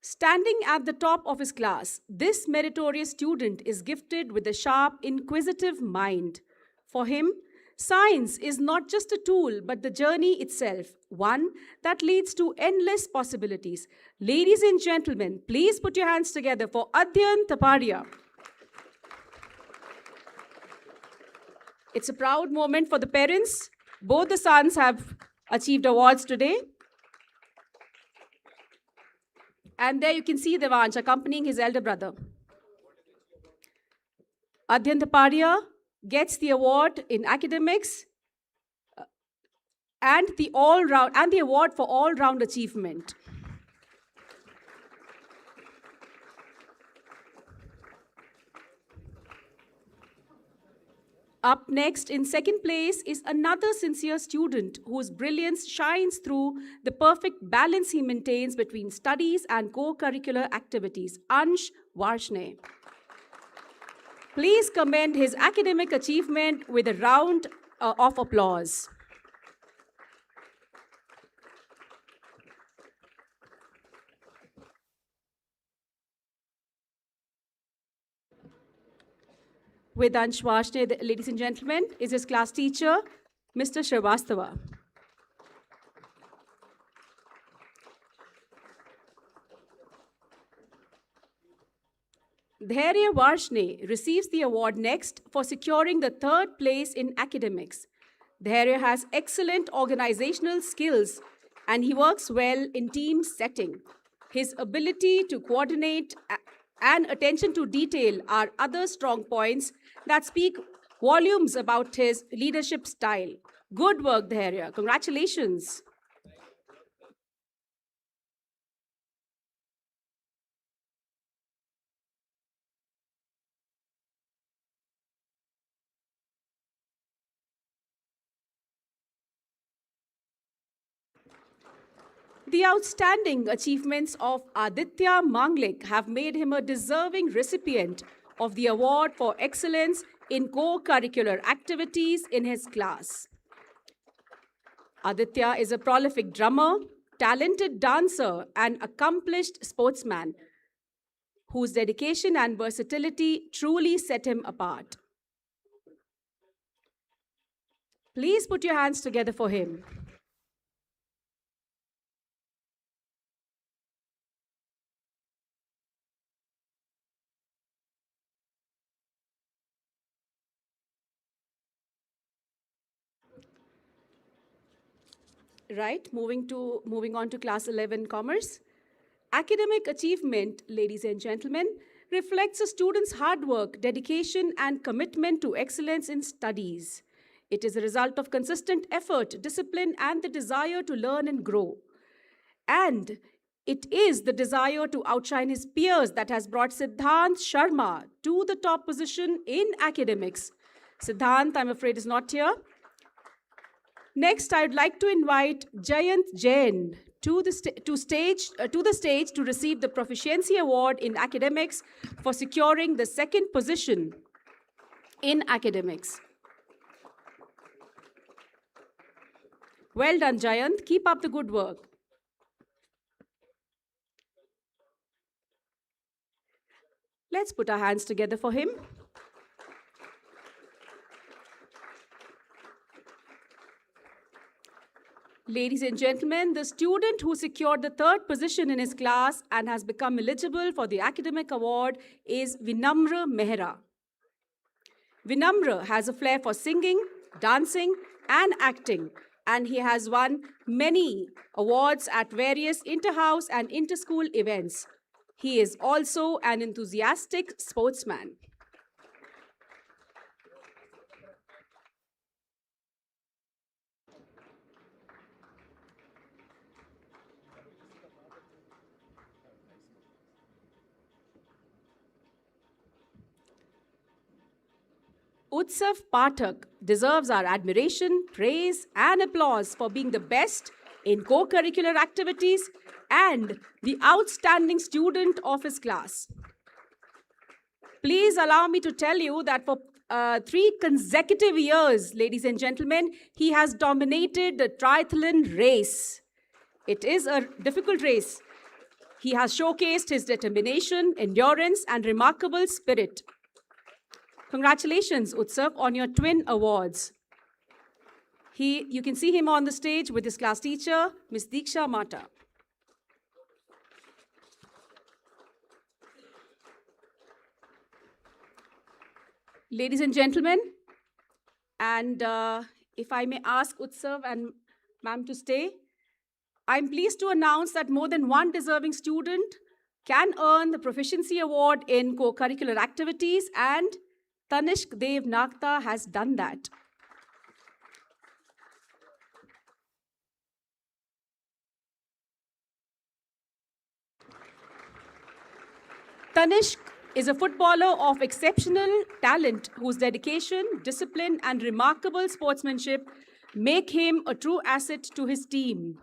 Standing at the top of his class, this meritorious student is gifted with a sharp, inquisitive mind. For him, science is not just a tool, but the journey itself, one that leads to endless possibilities. Ladies and gentlemen, please put your hands together for Adhyan Taparia. It's a proud moment for the parents. Both the sons have achieved awards today. And there you can see Devansh accompanying his elder brother. Adhyan Taparia gets the award in academics and the award for all-round achievement. Up next, in second place, is another sincere student whose brilliance shines through the perfect balance he maintains between studies and co-curricular activities, Ansh Varshne. Please commend his academic achievement with a round of applause. With Ansh Varshne, ladies and gentlemen, is his class teacher, Mr. Shrivastava. Dhairya Varshne receives the award next for securing the third place in academics. Dhairya has excellent organizational skills and he works well in team setting. His ability to coordinate and attention to detail are other strong points that speak volumes about his leadership style. Good work, Dhairya. Congratulations. The outstanding achievements of Aditya Manglik have made him a deserving recipient of the Award for Excellence in Co-Curricular Activities in his class. Aditya is a prolific drummer, talented dancer, and accomplished sportsman whose dedication and versatility truly set him apart. Please put your hands together for him. Right, moving on to class 11 commerce. Academic achievement, ladies and gentlemen, reflects a student's hard work, dedication, and commitment to excellence in studies. It is a result of consistent effort, discipline, and the desire to learn and grow. And it is the desire to outshine his peers that has brought Siddhant Sharma to the top position in academics. Siddhant, I'm afraid, is not here. Next, I'd like to invite Jayant Jain to the stage to receive the Proficiency Award in Academics for securing the second position in academics. Well done, Jayant. Keep up the good work. Let's put our hands together for him. Ladies and gentlemen, the student who secured the third position in his class and has become eligible for the academic award is Vinamra Mehra. Vinamra has a flair for singing, dancing, and acting, and he has won many awards at various inter-house and inter-school events. He is also an enthusiastic sportsman. Utsav Pathak deserves our admiration, praise, and applause for being the best in co-curricular activities and the outstanding student of his class. Please allow me to tell you that for 3 consecutive years, ladies and gentlemen, he has dominated the triathlon race. It is a difficult race. He has showcased his determination, endurance, and remarkable spirit. Congratulations, Utsav, on your twin awards. You can see him on the stage with his class teacher, Ms. Diksha Mata. Ladies and gentlemen, and if I may ask Utsav and ma'am to stay, I'm pleased to announce that more than one deserving student can earn the Proficiency Award in co-curricular activities, and Tanishk Dev Nagta has done that. Tanishk is a footballer of exceptional talent whose dedication, discipline, and remarkable sportsmanship make him a true asset to his team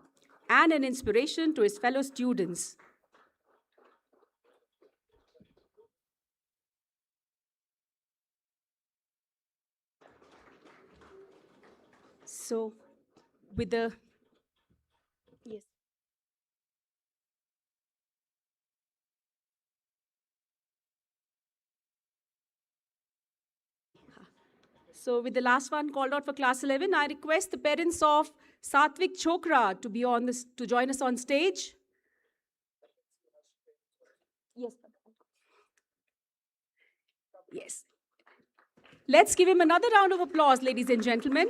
and an inspiration to his fellow students. So, with the yes. So, with the last one called out for class 11, I request the parents of Satvik Chokra to be on this to join us on stage. Yes. Yes. Let's give him another round of applause, ladies and gentlemen.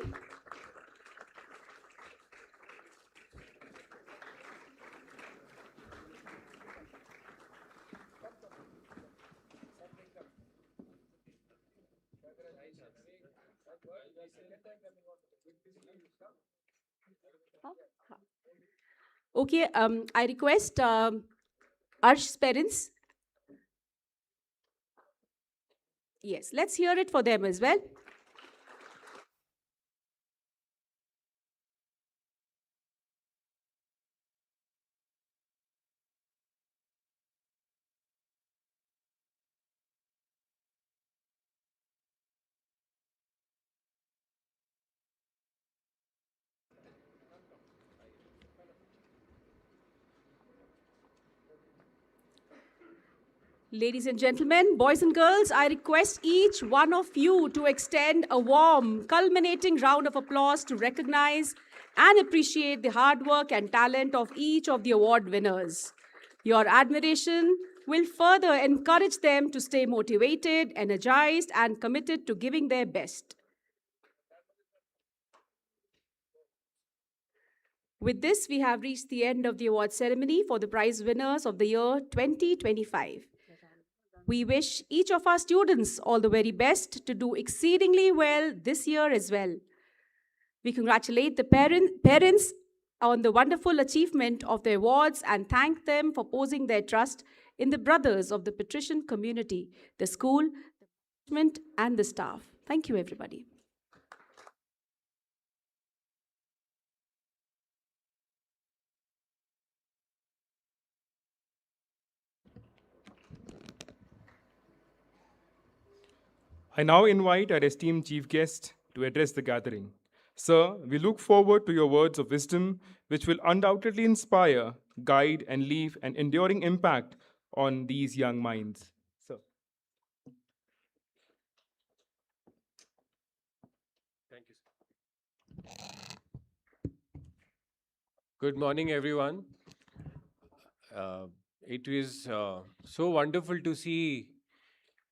Okay, I request Arsh's parents. Yes, let's hear it for them as well. Ladies and gentlemen, boys and girls, I request each one of you to extend a warm, culminating round of applause to recognize and appreciate the hard work and talent of each of the award winners. Your admiration will further encourage them to stay motivated, energized, and committed to giving their best. With this, we have reached the end of the award ceremony for the prize winners of the year 2025. We wish each of our students all the very best to do exceedingly well this year as well. We congratulate the parents on the wonderful achievement of the awards and thank them for posing their trust in the brothers of the patrician community, the school, the management, and the staff. Thank you, everybody. I now invite our esteemed chief guest to address the gathering. Sir, we look forward to your words of wisdom, which will undoubtedly inspire, guide, and leave an enduring impact on these young minds. Sir. Good morning, everyone. Uh, it is so wonderful to see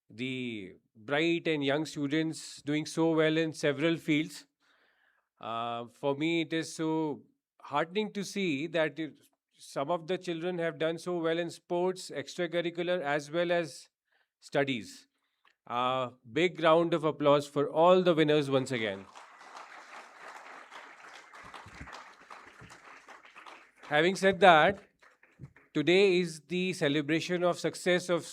the bright and young students doing so well in several fields. For me, it is so heartening to see that some of the children have done so well in sports, extracurricular, as well as studies. Big round of applause for all the winners once again. Having said that, today is the celebration of success of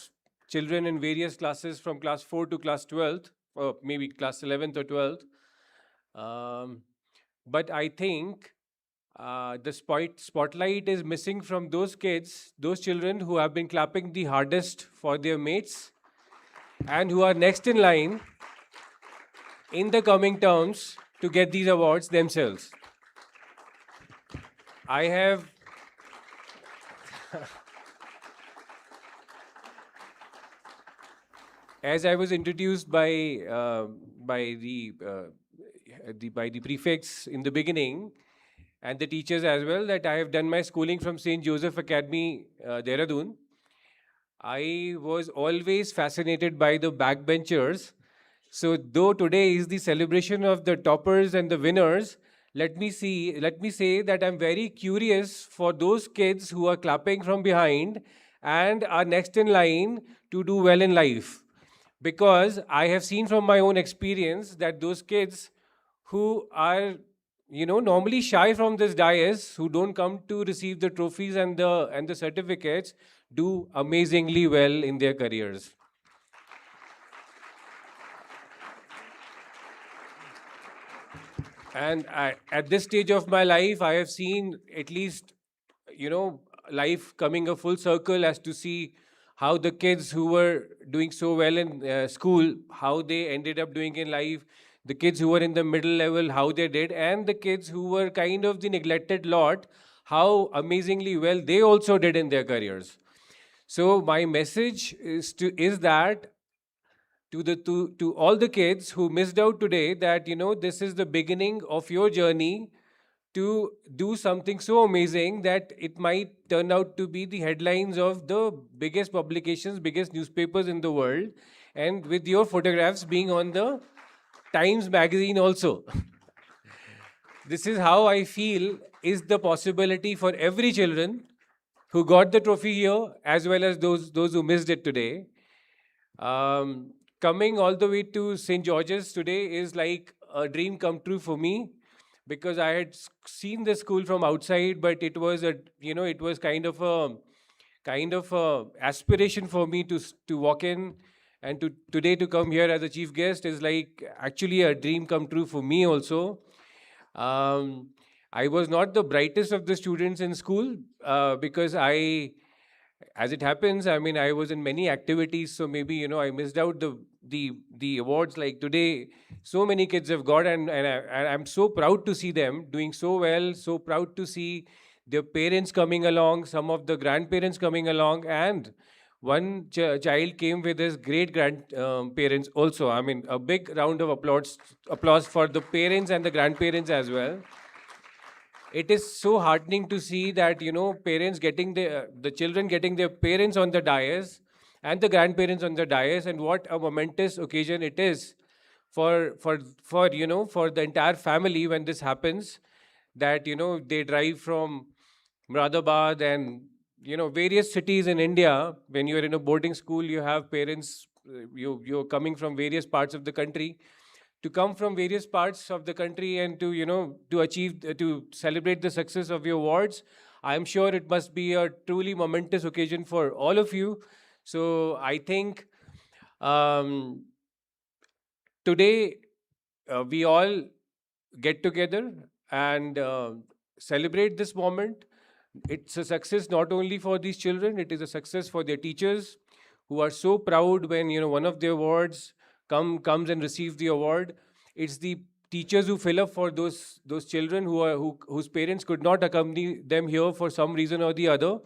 children in various classes from class 4 to class 12th, or maybe class 11th or 12th. But I think the spotlight is missing from those kids, those children who have been clapping the hardest for their mates and who are next in line in the coming terms to get these awards themselves. I have as I was introduced by the prefects in the beginning, and the teachers as well, that I have done my schooling from St. Joseph Academy, Dehradun. I was always fascinated by the backbenchers. So though today is the celebration of the toppers and the winners, let me say that I'm very curious for those kids who are clapping from behind and are next in line to do well in life. Because I have seen from my own experience that those kids who are normally shy from this dais, who don't come to receive the trophies and the certificates, do amazingly well in their careers. And at this stage of my life, I have seen at least, life coming a full circle as to see how the kids who were doing so well in school, how they ended up doing in life, the kids who were in the middle level, how they did, and the kids who were kind of the neglected lot, how amazingly well they also did in their careers. So my message is that to all the kids who missed out today, that this is the beginning of your journey to do something so amazing that it might turn out to be the headlines of the biggest publications, biggest newspapers in the world, and with your photographs being on the Times magazine also. This is how I feel is the possibility for every children who got the trophy here, as well as those who missed it today. Coming all the way to St. George's today is like a dream come true for me, because I had seen the school from outside, but it was it was kind of a aspiration for me to walk in, and today to come here as a chief guest is like actually a dream come true for me also. I was not the brightest of the students in school because as it happens, I mean, I was in many activities, so maybe I missed out the awards. Like today, so many kids have got, and I'm so proud to see them doing so well. So proud to see their parents coming along, some of the grandparents coming along, and one child came with his great grandparents also. I mean, a big round of applause for the parents and the grandparents as well. It is so heartening to see that parents getting the children getting their parents on the dais and the grandparents on the dais, and what a momentous occasion it is for the entire family when this happens, that they drive from Muradabad and various cities in India. When you're in a boarding school, you have parents, you're coming from various parts of the country, to come from various parts of the country and to achieve, to celebrate the success of your awards. I'm sure it must be a truly momentous occasion for all of you. So I think today we all get together and celebrate this moment. It's a success not only for these children, it is a success for their teachers, who are so proud when one of their awards comes and receives the award. It's the teachers who fill up for those children whose parents could not accompany them here for some reason or the other.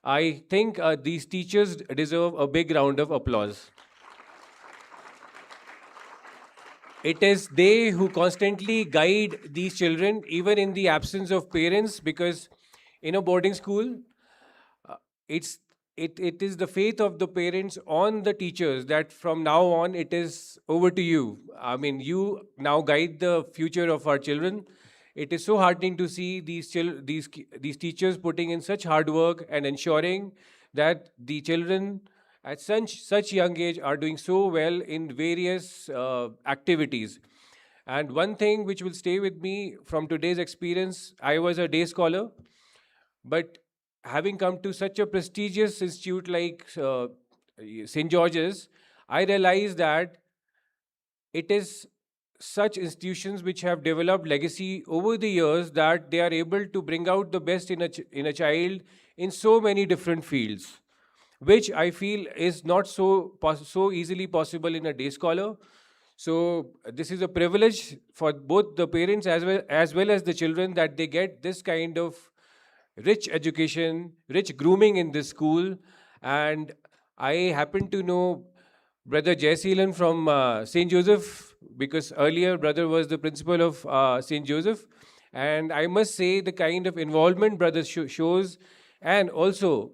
I think these teachers deserve a big round of applause. It is they who constantly guide these children, even in the absence of parents, because in a boarding school, uh, it is the faith of the parents on the teachers that from now on it is over to you. I mean, you now guide the future of our children. It is so heartening to see these teachers putting in such hard work and ensuring that the children at such young age are doing so well in various activities. And one thing which will stay with me from today's experience, I was a day scholar, but having come to such a prestigious institute like St. George's, I realized that it is such institutions which have developed legacy over the years that they are able to bring out the best in a child in so many different fields, which I feel is not so easily possible in a day scholar. So this is a privilege for both the parents as well as the children that they get this kind of rich education, rich grooming in this school. And I happen to know Brother Jayseelan from St. Joseph, because earlier brother was the principal of St. Joseph. And I must say the kind of involvement brother shows, and also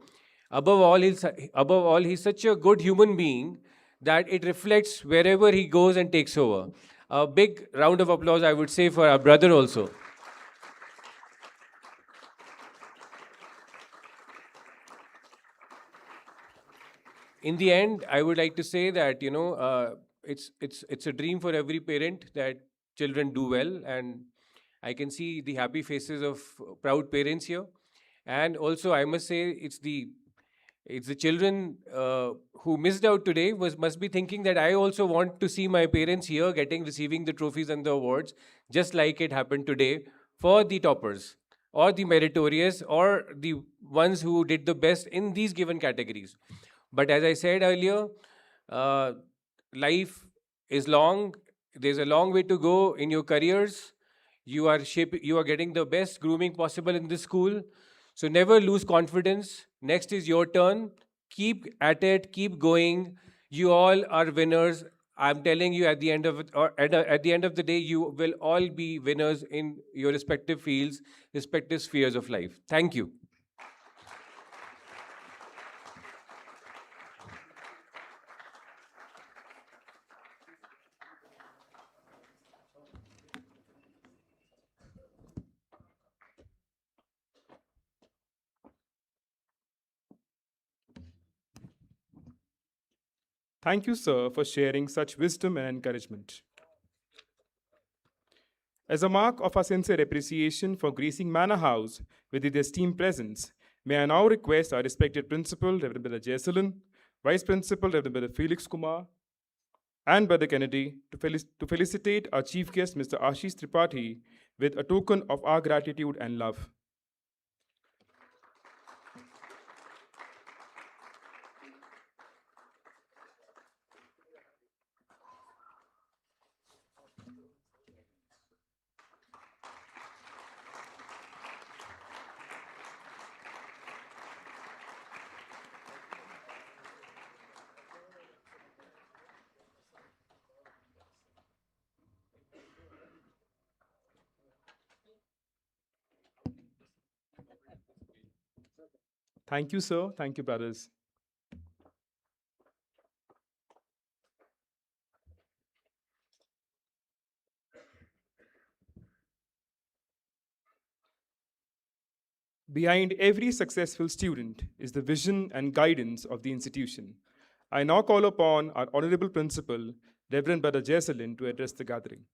above all, he's such a good human being that it reflects wherever he goes and takes over. A big round of applause, I would say, for our brother also. In the end, I would like to say that it's a dream for every parent that children do well, and I can see the happy faces of proud parents here. And also, I must say, it's the children who missed out today must be thinking that I also want to see my parents here receiving the trophies and the awards, just like it happened today for the toppers or the meritorious or the ones who did the best in these given categories. But as I said earlier, uh, life is long. There's a long way to go in your careers. You are getting the best grooming possible in this school. So never lose confidence. Next is your turn. Keep at it. Keep going. You all are winners. I'm telling you, at the end of it, or at the end of the day, you will all be winners in your respective fields, respective spheres of life. Thank you. Thank you, sir, for sharing such wisdom and encouragement. As a mark of our sincere appreciation for gracing Manor House with his esteemed presence, may I now request our respected principal, Reverend Brother Jayseelan, Vice Principal, Reverend Brother Felix Kumar, and Brother Kennedy to felicitate our chief guest, Mr. Ashish Tripathi, with a token of our gratitude and love. Thank you, sir. Thank you, brothers. Behind every successful student is the vision and guidance of the institution. I now call upon our Honorable Principal, Reverend Brother Jayseelan, to address the gathering.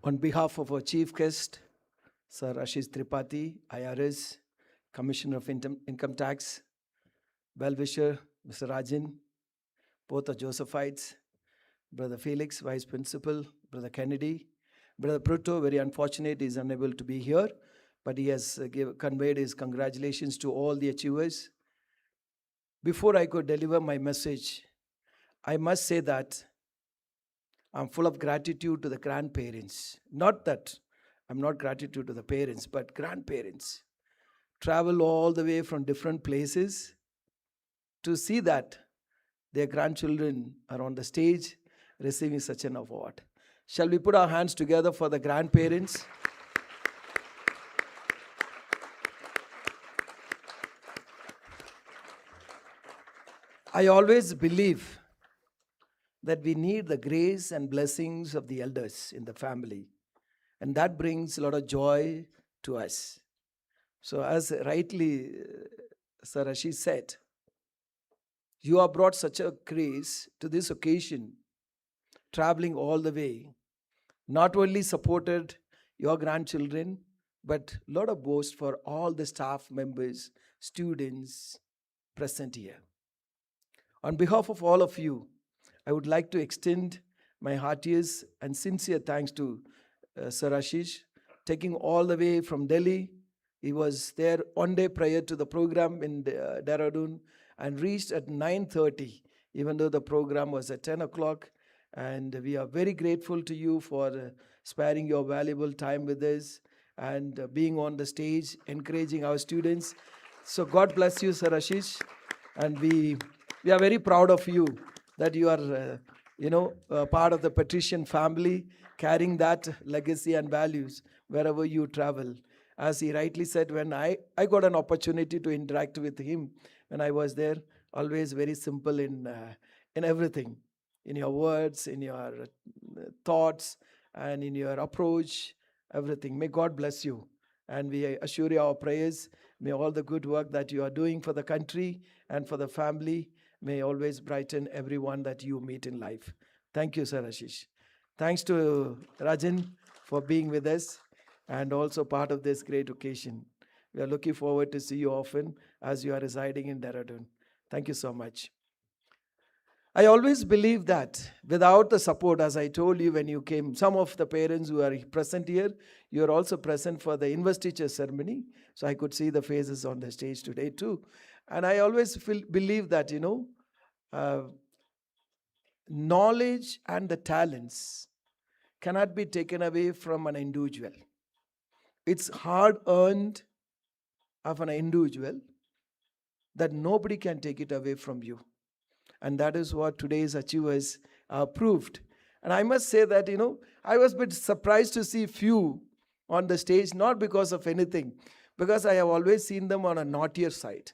On behalf of our chief guest, Sir Ashish Tripathi, IRS, Commissioner of Income Tax, well-wisher Mr. Rajan, both are Josephites, Brother Felix, Vice Principal, Brother Kennedy, Brother Pruto, very unfortunate, is unable to be here, but he has conveyed his congratulations to all the achievers. Before I could deliver my message, I must say that I'm full of gratitude to the grandparents. Not that I'm not gratitude to the parents, but grandparents travel all the way from different places to see that their grandchildren are on the stage receiving such an award. Shall we put our hands together for the grandparents? I always believe that we need the grace and blessings of the elders in the family, and that brings a lot of joy to us. So, as rightly Sir Ashish said, you have brought such a grace to this occasion, traveling all the way, not only supported your grandchildren, but a lot of boast for all the staff members, students present here. On behalf of all of you, I would like to extend my heartiest and sincere thanks to Sir Ashish, taking all the way from Delhi. He was there one day prior to the program in Dehradun and reached at 9:30, even though the program was at 10 o'clock. And we are very grateful to you for sparing your valuable time with us and being on the stage, encouraging our students. So God bless you, Sir Ashish. And we are very proud of you that you are, part of the Patrician family, carrying that legacy and values wherever you travel. As he rightly said, when I got an opportunity to interact with him when I was there, always very simple in everything, in your words, in your thoughts, and in your approach, everything. May God bless you. And we assure you our prayers. May all the good work that you are doing for the country and for the family may always brighten everyone that you meet in life. Thank you, Sir Ashish. Thanks to Rajan for being with us and also part of this great occasion. We are looking forward to see you often as you are residing in Dehradun. Thank you so much. I always believe that without the support, as I told you when you came, some of the parents who are present here, you are also present for the investiture ceremony. So I could see the faces on the stage today too. And I always believe that, knowledge and the talents cannot be taken away from an individual. It's hard earned of an individual that nobody can take it away from you. And that is what today's achievers proved. And I must say that, I was a bit surprised to see few on the stage, not because of anything, because I have always seen them on a naughtier side.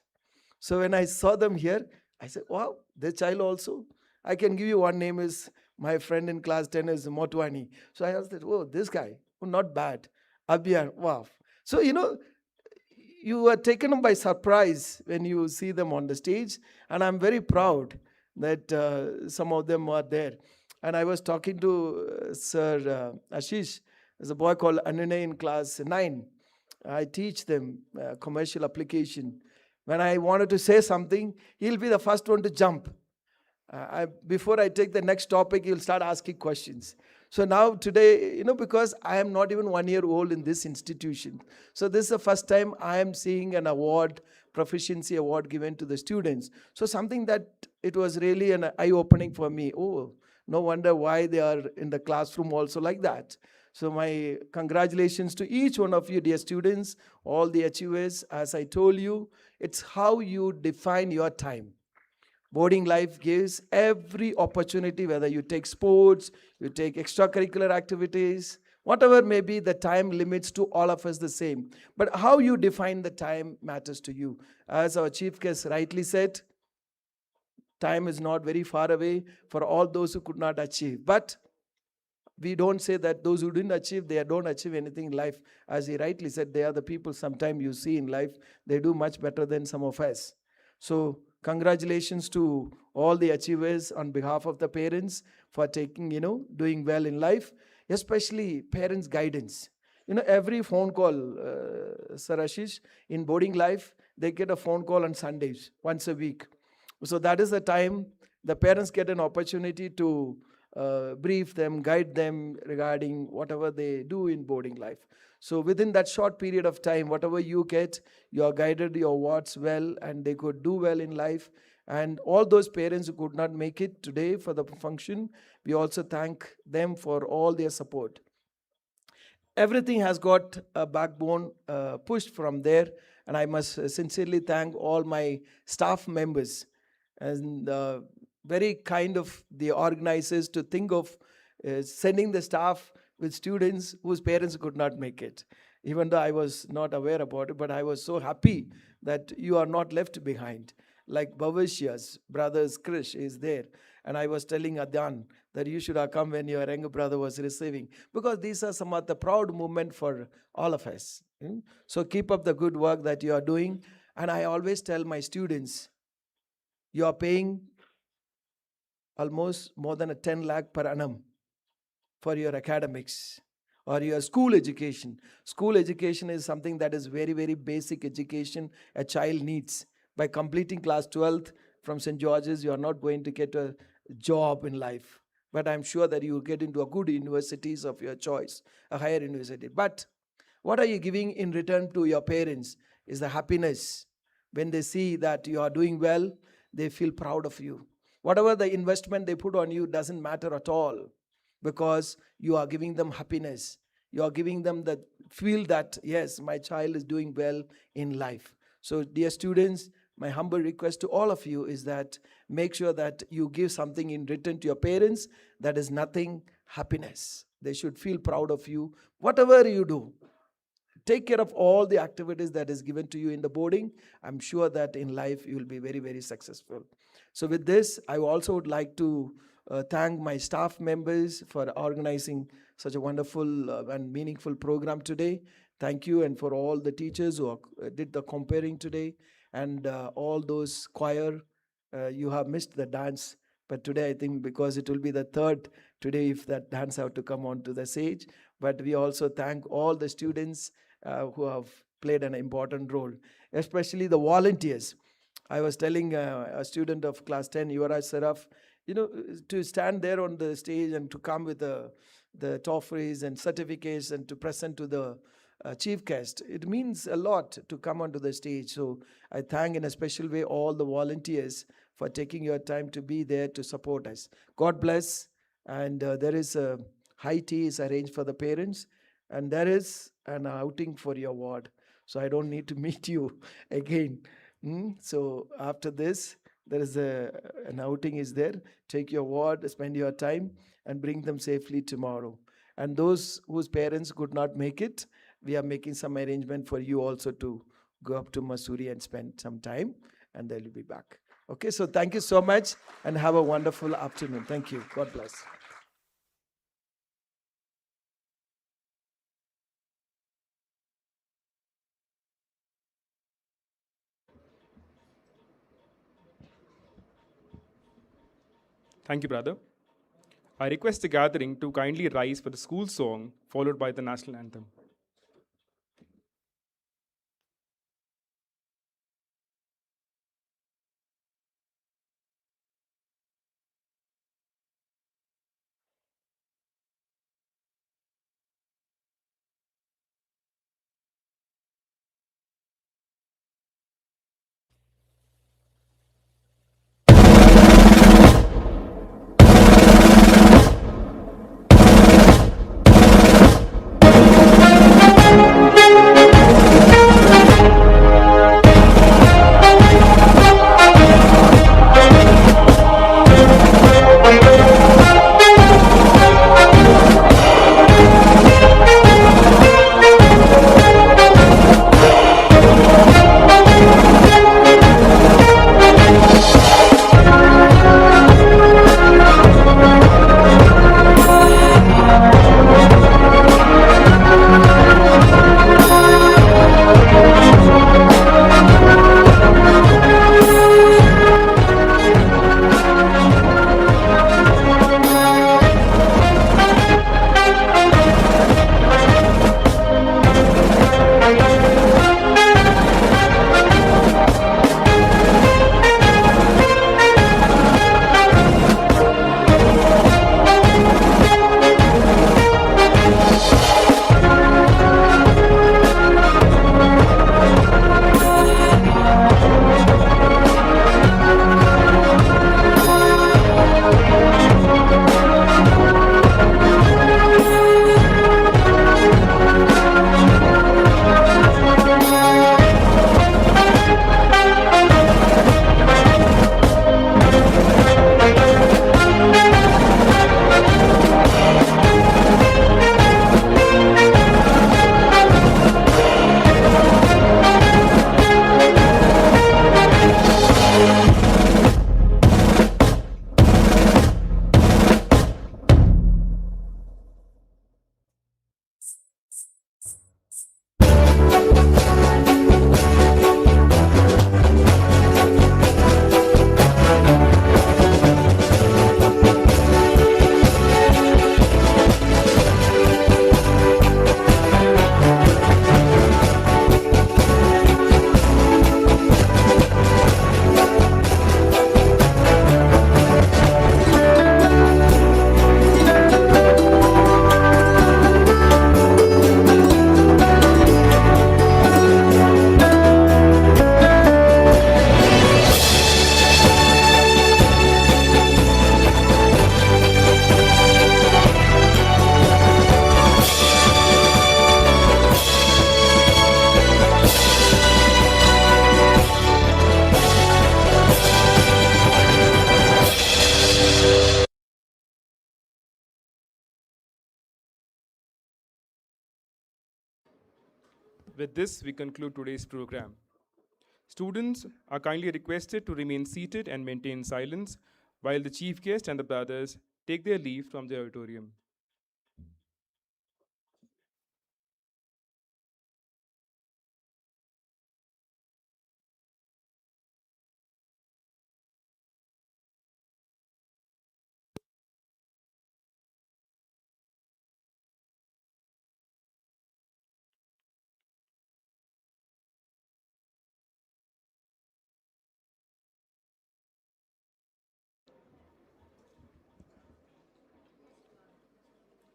So when I saw them here, I said, wow, this child also. I can give you one name is my friend in class 10 is Motwani. So I asked, oh, this guy, oh, not bad. Abhiyan, wow. So, you are taken by surprise when you see them on the stage. And I'm very proud that some of them are there. And I was talking to Sir Ashish. There's a boy called Anune in class 9. I teach them commercial application. When I wanted to say something, he'll be the first one to jump. Before I take the next topic, he'll start asking questions. So now today, because I am not even 1 year old in this institution. So this is the first time I am seeing an award, Proficiency Award given to the students. So something that it was really an eye-opening for me. Oh, no wonder why they are in the classroom also like that. So my congratulations to each one of you, dear students, all the achievers. As I told you, it's how you define your time. Boarding life gives every opportunity, whether you take sports, you take extracurricular activities, whatever may be, the time limits to all of us the same. But how you define the time matters to you. As our chief guest rightly said, time is not very far away for all those who could not achieve. But we don't say that those who didn't achieve, they don't achieve anything in life. As he rightly said, they are the people sometimes you see in life, they do much better than some of us. So congratulations to all the achievers on behalf of the parents for taking, doing well in life, especially parents' guidance. Every phone call, Sir Ashish, in boarding life, they get a phone call on Sundays, once a week. So that is the time the parents get an opportunity to brief them, guide them regarding whatever they do in boarding life. So within that short period of time, whatever you get, you are guided your wards well, and they could do well in life. And all those parents who could not make it today for the function, we also thank them for all their support. Everything has got a backbone pushed from there, and I must sincerely thank all my staff members. And very kind of the organizers to think of sending the staff with students whose parents could not make it. Even though I was not aware about it, but I was so happy that you are not left behind. Like Bhavishya's brothers Krish is there. And I was telling Adyan that you should have come when your younger brother was receiving. Because these are some of the proud moment for all of us. So keep up the good work that you are doing. And I always tell my students, you are paying almost more than a 10 lakh per annum for your academics or your school education. School education is something that is very, very basic education a child needs. By completing class 12th from St. George's, you are not going to get a job in life. But I'm sure that you will get into a good universities of your choice, a higher university. But what are you giving in return to your parents is the happiness. When they see that you are doing well, they feel proud of you. Whatever the investment they put on you doesn't matter at all, because you are giving them happiness. You are giving them the feel that, yes, my child is doing well in life. So, dear students, my humble request to all of you is that make sure that you give something in return to your parents that is nothing happiness. They should feel proud of you. Whatever you do, take care of all the activities that is given to you in the boarding. I'm sure that in life you will be very, very successful. So with this, I also would like to thank my staff members for organizing such a wonderful and meaningful program today. Thank you, and for all the teachers who did the comparing today, and all those choir. You have missed the dance, but today I think because it will be the third today if that dance have to come onto the stage. But we also thank all the students who have played an important role, especially the volunteers. I was telling a student of class 10, Yuvraj Saraf, to stand there on the stage and to come with the trophies and certificates and to present to the chief guest. It means a lot to come onto the stage. So I thank in a special way all the volunteers for taking your time to be there to support us. God bless. And there is a high tea is arranged for the parents, and there is an outing for your ward. So I don't need to meet you again. So after this, there is an outing is there. Take your ward, spend your time, and bring them safely tomorrow. And those whose parents could not make it, we are making some arrangement for you also to go up to Missouri and spend some time, and they'll be back. Okay, so thank you so much, and have a wonderful afternoon. Thank you. God bless. Thank you, brother. I request the gathering to kindly rise for the school song, followed by the national anthem. With this, we conclude today's program. Students are kindly requested to remain seated and maintain silence while the chief guest and the brothers take their leave from the auditorium.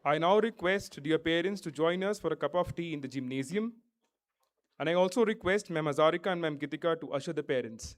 I now request dear parents to join us for a cup of tea in the gymnasium. And I also request Ma'am Hazarika and Ma'am Gitika to usher the parents.